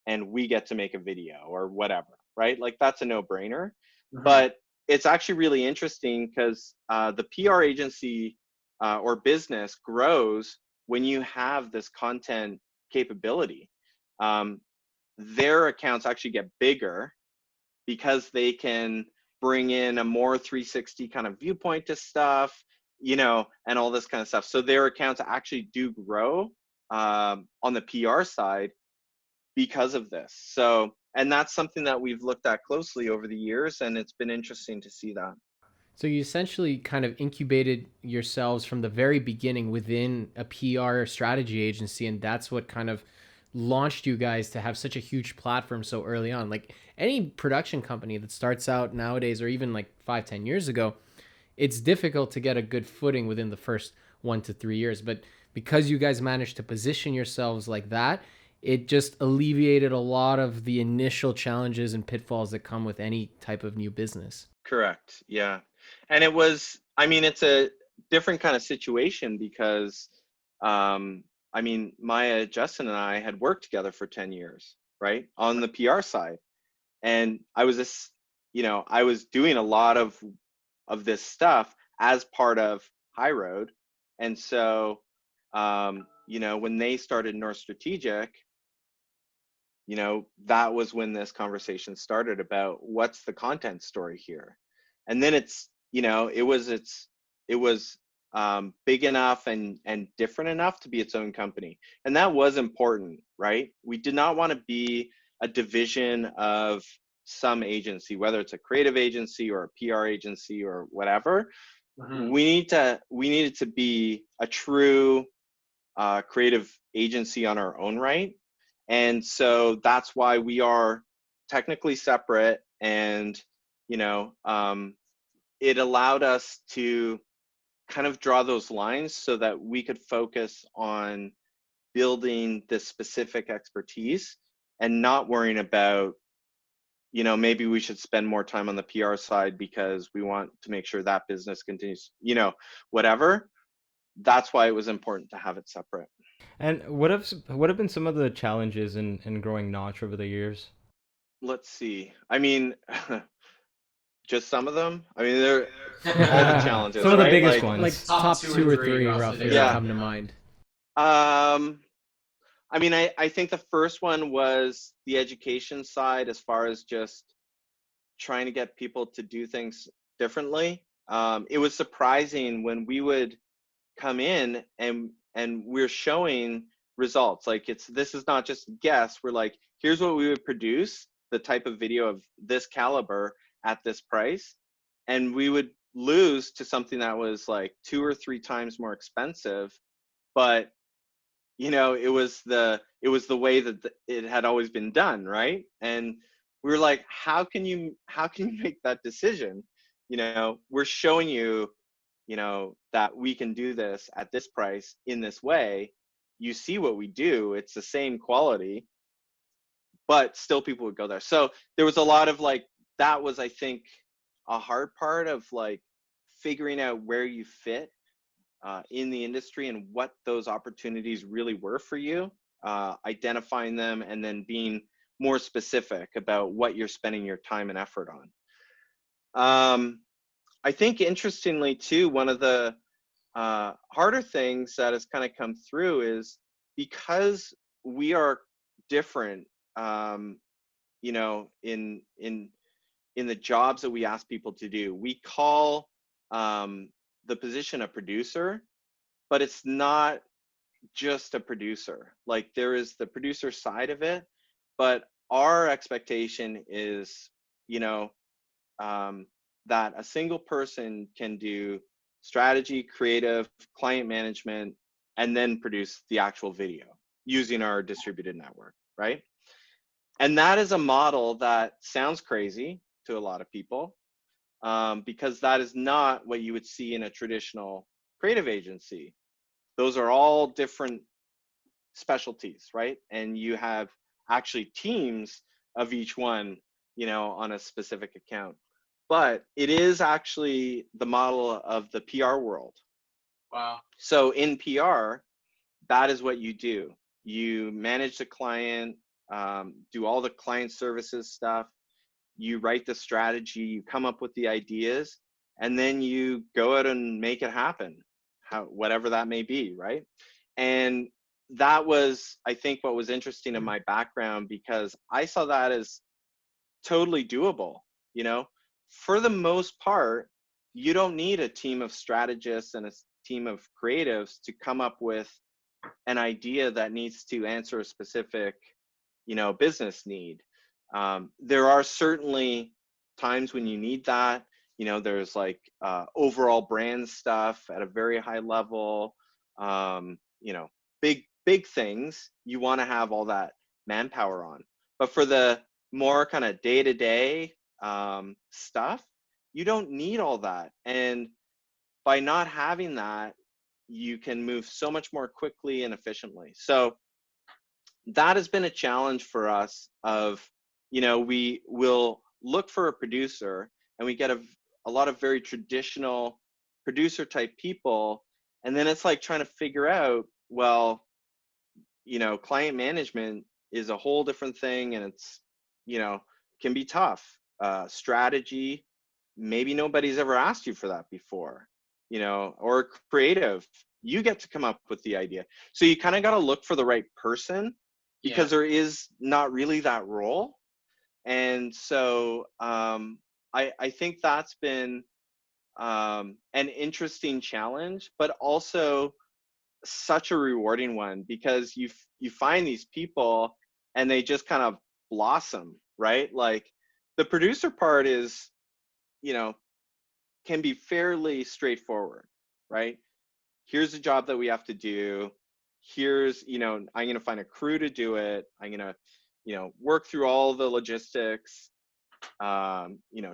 and we get to make a video or whatever, right? Like that's a no-brainer. Mhm. But it's actually really interesting because the PR agency or business grows when you have this content capability. Um, their accounts actually get bigger because they can bring in a more 360 kind of viewpoint to stuff, and all this kind of stuff. So their accounts actually do grow on the PR side because of this. So, and that's something that we've looked at closely over the years, and it's been interesting to see that. So you essentially kind of incubated yourselves from the very beginning within a PR strategy agency, and that's what kind of launched you guys to have such a huge platform so early on. Like any production company that starts out nowadays, or even like 5, 10 years ago, it's difficult to get a good footing within the first 1 to 3 years. But because you guys managed to position yourselves like that, it just alleviated a lot of the initial challenges and pitfalls that come with any type of new business. Correct. Yeah. And it was, I mean, it's a different kind of situation because, I mean, Maya, Justin, and I had worked together for 10 years, right, on the PR side. And I was this, I was doing a lot of this stuff as part of High Road. And so, when they started North Strategic, that was when this conversation started about what's the content story here. And then it was big enough and different enough to be its own company. And that was important, right? We did not want to be a division of some agency, whether it's a creative agency or a PR agency or whatever. Mhm. We needed to be a true creative agency on our own right. And so that's why we are technically separate. And, it allowed us to kind of draw those lines so that we could focus on building this specific expertise and not worrying about, maybe we should spend more time on the PR side because we want to make sure that business continues, whatever. That's why it was important to have it separate. And what have been some of the challenges in growing Notch over the years? Let's see. I mean, just some of them. I mean, they're all the challenges, Some of the right? biggest Like, Like ones. top two or three roughly that yeah. come to mind. Um, I mean, I think the first one was the education side, as far as just trying to get people to do things differently. It was surprising when we would come in and we're showing results. Like this is not just a guess. We're like, here's what we would produce, the type of video of this caliber at this price, and we would lose to something that was like 2 or 3 times more expensive, but it was the way that it had always been done, right? And we were like, how can you make that decision? We're showing you, that we can do this at this price in this way. You see what we do, it's the same quality, but still people would go there. So there was a lot of like, that was, I think, a hard part of like figuring out where you fit in the industry and what those opportunities really were for you, identifying them, and then being more specific about what you're spending your time and effort on. I think interestingly too, one of the harder things that has kind of come through is because we are different, in the jobs that we ask people to do. We call the position a producer, but it's not just a producer. Like, there is the producer side of it, but our expectation is, that a single person can do strategy, creative, client management, and then produce the actual video using our distributed network, right? And that is a model that sounds crazy to a lot of people, because that is not what you would see in a traditional creative agency. Those are all different specialties, right? And you have actually teams of each one, on a specific account. But it is actually the model of the PR world. Wow. So in PR, that is what you do. You manage the client, do all the client services stuff. You write the strategy, you come up with the ideas, and then you go out and make it happen, whatever that may be, right? And that was, I think, what was interesting in my background, because I saw that as totally doable. For the most part, you don't need a team of strategists and a team of creatives to come up with an idea that needs to answer a specific, business need. There are certainly times when you need that. There's like overall brand stuff at a very high level. Big things you want to have all that manpower on. But for the more kind of day-to-day stuff, you don't need all that. And by not having that, you can move so much more quickly and efficiently. So that has been a challenge for us of, we will look for a producer and we get a lot of very traditional producer type people. And then it's like trying to figure out, well, client management is a whole different thing, and it's, can be tough. Strategy, maybe nobody's ever asked you for that before, or creative, you get to come up with the idea. So you kind of got to look for the right person, because there is not really that role. And so I think that's been an interesting challenge, but also such a rewarding one, because you find these people and they just kind of blossom, right? Like, the producer part is, can be fairly straightforward, right? Here's a job that we have to do. Here's, I'm going to find a crew to do it. I'm going to, work through all the logistics,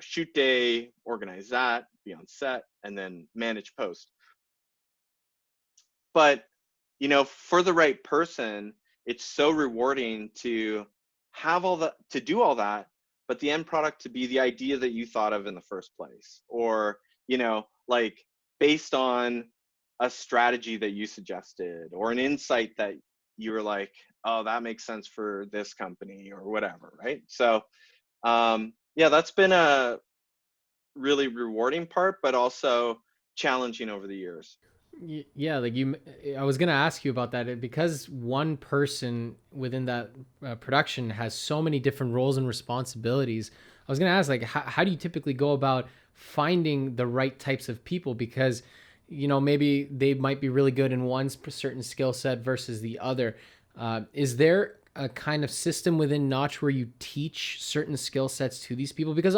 shoot day, organize that, be on set, and then manage post. But, for the right person, it's so rewarding to have to do all that, but the end product to be the idea that you thought of in the first place, or, like, based on a strategy that you suggested, or an insight that you were like, oh, that makes sense for this company, or whatever, right? So, that's been a really rewarding part, but also challenging over the years. Yeah, like I was gonna ask you about that, because one person within that production has so many different roles and responsibilities. I was gonna ask, like, how do you typically go about finding the right types of people? Because, maybe they might be really good in one certain skill set versus the other. Is there a kind of system within Notch where you teach certain skill sets to these people? Because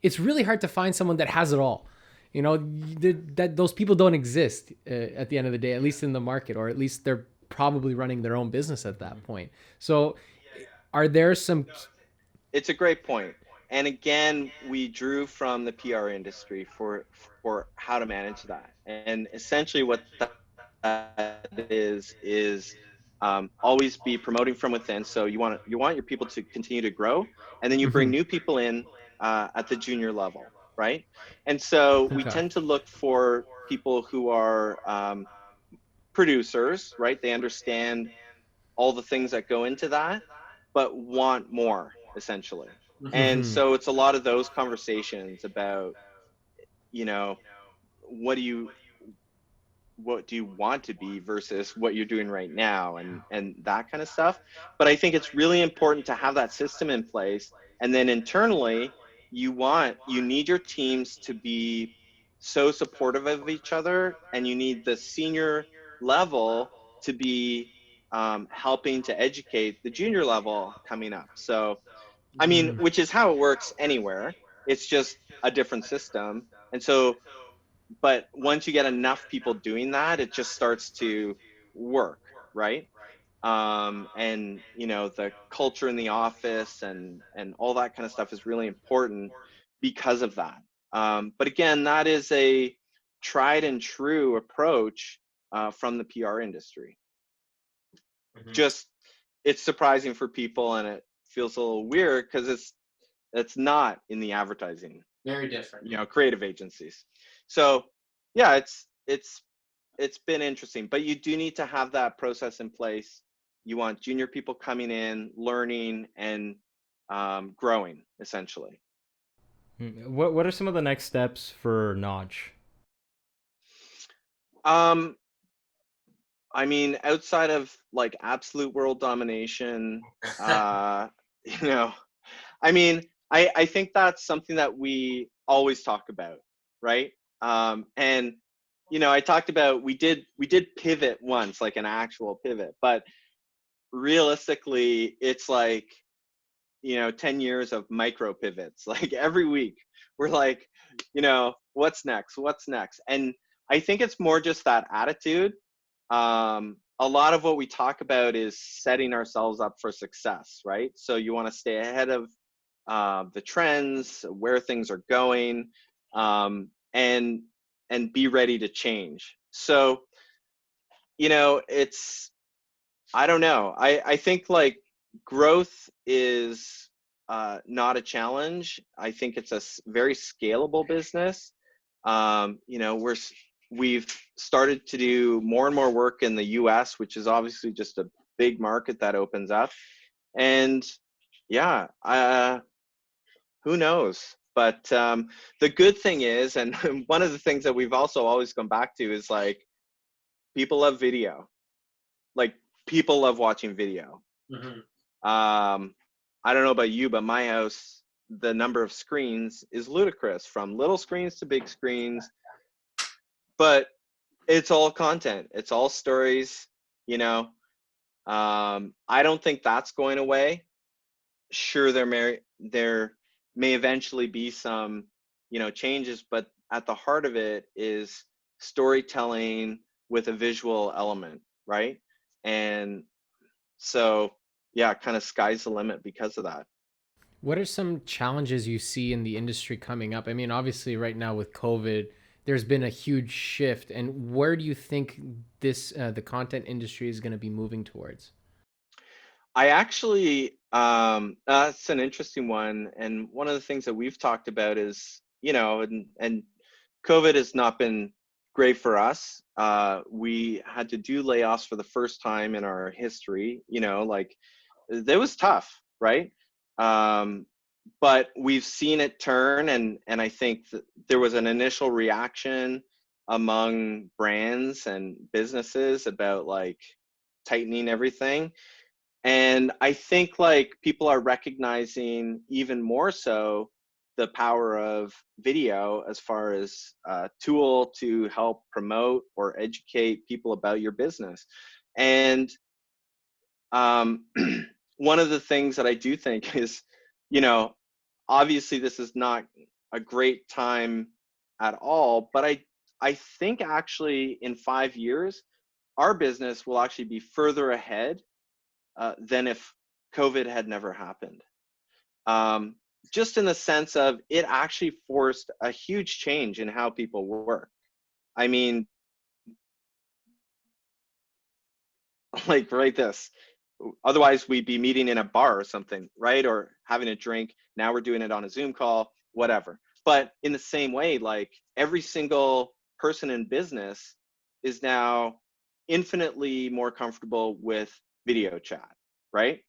it's really hard to find someone that has it all. That those people don't exist at the end of the day, at least in the market, or at least they're probably running their own business at that point. So are there some... It's a great point. And again, we drew from the PR industry for how to manage that. And essentially what that is always be promoting from within. So you want your people to continue to grow, and then you bring new people in at the junior level, right? And so we tend to look for people who are producers, right? They understand all the things that go into that, but want more, essentially. And so it's a lot of those conversations about, you know, what do you want to be versus what you're doing right now, and that kind of stuff. But I think it's really important to have that system in place, and then internally you need your teams to be so supportive of each other, and you need the senior level to be helping to educate the junior level coming up. So I mean, which is how it works anywhere. It's just a different system. And so, but once you get enough people doing that, it just starts to work, right? And the culture in the office and all that kind of stuff is really important because of that. But again, that is a tried and true approach from the PR industry. Just, it's surprising for people, and it feels a little weird because it's not in the advertising, Very different. Creative agencies. So yeah, it's been interesting, but you do need to have that process in place. You want junior people coming in, learning, and growing, essentially. What are some of the next steps for Notch? I mean, outside of like absolute world domination, I mean, I think that's something that we always talk about, right? And I talked about we did pivot once, like an actual pivot, but realistically, it's like 10 years of micro pivots. Like every week, we're like, what's next? And I think it's more just that attitude. A lot of what we talk about is setting ourselves up for success, right? So you want to stay ahead of the trends, where things are going, and be ready to change. So, it's, I don't know. I think like growth is not a challenge. I think it's a very scalable business. We've started to do more and more work in the US, which is obviously just a big market that opens up. And yeah, who knows? But the good thing is, and one of the things that we've also always come back to is like, people love video. Like people love watching video. I don't know about you, but my house, the number of screens is ludicrous, from little screens to big screens. But it's all content. It's all stories, I don't think that's going away. Sure, there may eventually be some, changes, but at the heart of it is storytelling with a visual element, right? And so, yeah, kind of sky's the limit because of that. What are some challenges you see in the industry coming up? I mean, obviously right now with COVID, there's been a huge shift. And where do you think the content industry is going to be moving towards? I actually, that's an interesting one. And one of the things that we've talked about is, and COVID has not been great for us. We had to do layoffs for the first time in our history, like it was tough, right? But we've seen it turn, and I think that there was an initial reaction among brands and businesses about like tightening everything. And I think like people are recognizing even more so the power of video as far as a tool to help promote or educate people about your business. And one of the things that I do think is, obviously this is not a great time at all, but I think actually in 5 years, our business will actually be further ahead than if COVID had never happened. Just in the sense of it actually forced a huge change in how people work. I mean, like right this. Otherwise, we'd be meeting in a bar or something, right? Or having a drink. Now we're doing it on a Zoom call, whatever. But in the same way, like every single person in business is now infinitely more comfortable with video chat, right?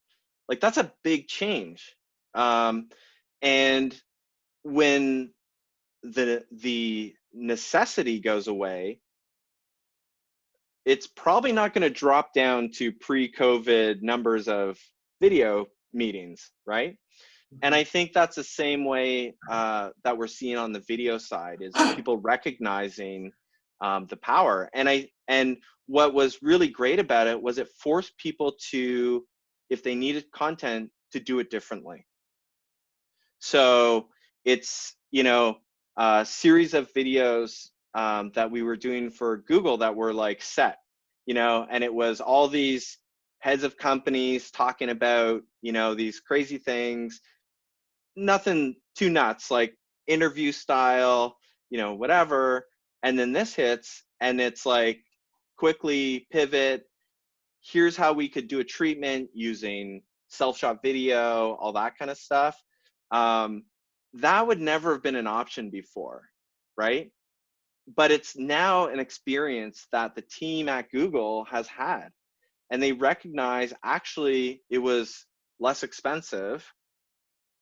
Like that's a big change. And when the necessity goes away, it's probably not going to drop down to pre-COVID numbers of video meetings, right? And I think that's the same way that we're seeing on the video side, is people recognizing the power. And what was really great about it was it forced people to, if they needed content, to do it differently. So it's, you know, a series of videos that we were doing for Google that were like set, you know, and it was all these heads of companies talking about, you know, these crazy things, nothing too nuts, like interview style, you know, whatever. And then this hits and it's like quickly pivot. Here's how we could do a treatment using self-shot video, all that kind of stuff. That would never have been an option before, right? But it's now an experience that the team at Google has had. And they recognize actually it was less expensive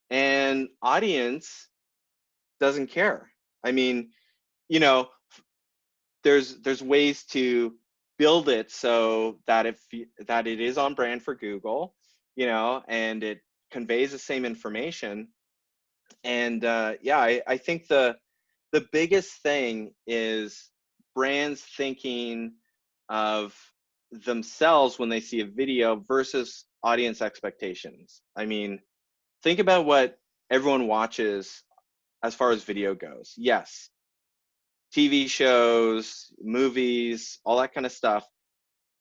and audience doesn't care. I mean, you know, there's ways to build it so that that it is on brand for Google, you know, and it conveys the same information. And yeah, I think the biggest thing is brands thinking of themselves when they see a video versus audience expectations. I mean, think about what everyone watches as far as video goes. Yes, TV shows, movies, all that kind of stuff.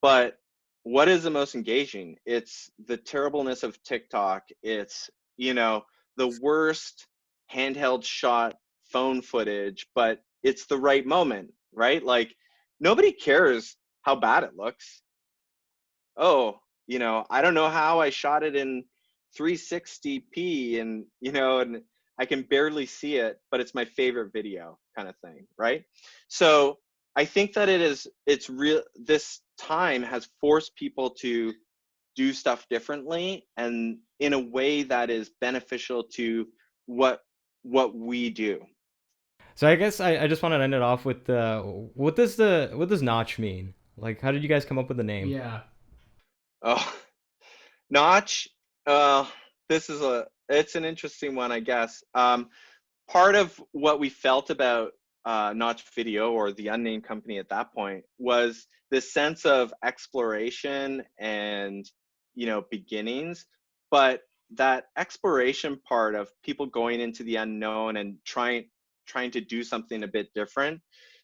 But what is the most engaging? It's the terribleness of TikTok. It's, you know, the worst handheld shot phone footage, but it's the right moment, right? Like nobody cares how bad it looks. Oh, you know, I don't know how I shot it in 360p and, you know, and I can barely see it, but it's my favorite video kind of thing, right? So I think that it's real. This time has forced people to do stuff differently and in a way that is beneficial to what we do. So I guess I just wanted to end it off with what does notch mean? Like, how did you guys come up with the name? Yeah. Oh, Notch. This is it's an interesting one, I guess. Part of what we felt about Notch Video, or the unnamed company at that point, was this sense of exploration and, you know, beginnings, but that exploration part of people going into the unknown and trying to do something a bit different.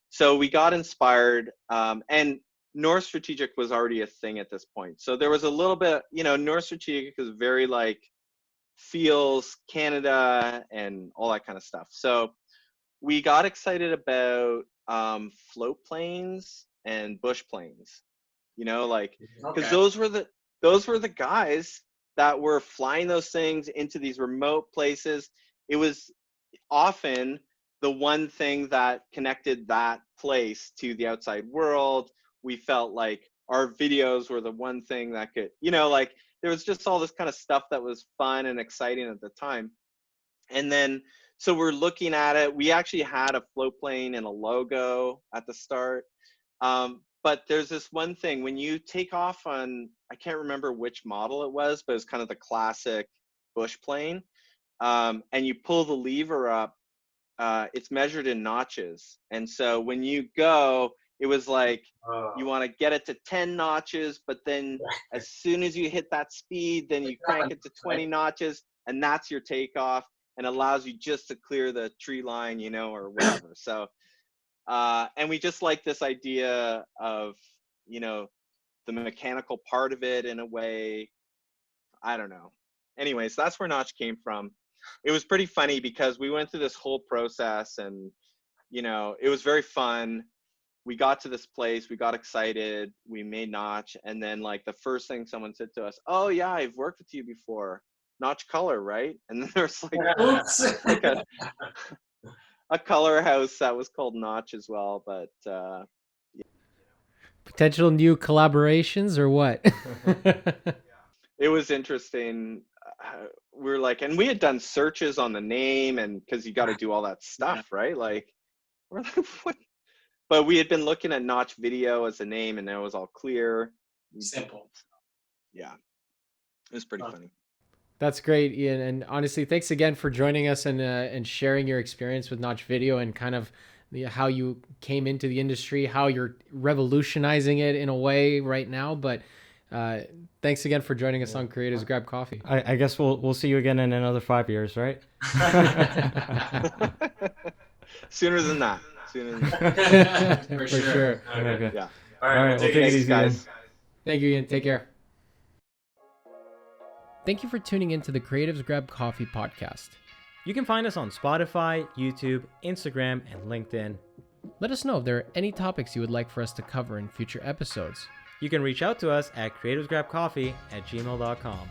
So we got inspired, and North Strategic was already a thing at this point. So there was a little bit, you know, North Strategic is very like feels Canada and all that kind of stuff. So we got excited about float planes and bush planes, you know, like, because those were the guys that were flying those things into these remote places. It was often the one thing that connected that place to the outside world. We felt like our videos were the one thing that could, you know, like there was just all this kind of stuff that was fun and exciting at the time. And then, so we're looking at it. We actually had a float plane and a logo at the start. But there's this one thing when you take off on, I can't remember which model it was, but it's kind of the classic bush plane. And you pull the lever up, it's measured in notches. And so when you go, it was like, you want to get it to 10 notches, but then as soon as you hit that speed, then you crank it to 20 notches, and that's your takeoff, and allows you just to clear the tree line, you know, or whatever. So, and we just like this idea of you know, the mechanical part of it in a way. I don't know. Anyways, that's where Notch came from. It was pretty funny because we went through this whole process, and, you know, it was very fun. We got to this place, we got excited, we made Notch, and then like the first thing someone said to us, "Oh yeah, I've worked with you before. Notch Color, right?" And then there's like a color house that was called Notch as well. But Potential new collaborations or what? it was interesting. We were like, and we had done searches on the name, and because you got to do all that stuff, right? Like, we're like, what? But we had been looking at Notch Video as a name, and it was all clear. Simple. Yeah, it was pretty funny. That's great, Ian. And honestly, thanks again for joining us and sharing your experience with Notch Video and kind of how you came into the industry, how you're revolutionizing it in a way right now. But thanks again for joining us on Creatives Grab Coffee. I guess we'll see you again in another 5 years, right? Sooner than that. For sure. Okay. Yeah. All right, we'll take it Thanks, easy, guys. Thank you, Ian. Take care. Thank you for tuning into the Creatives Grab Coffee podcast. You can find us on Spotify, YouTube, Instagram, and LinkedIn. Let us know if there are any topics you would like for us to cover in future episodes. You can reach out to us at creativesgrabcoffee@gmail.com.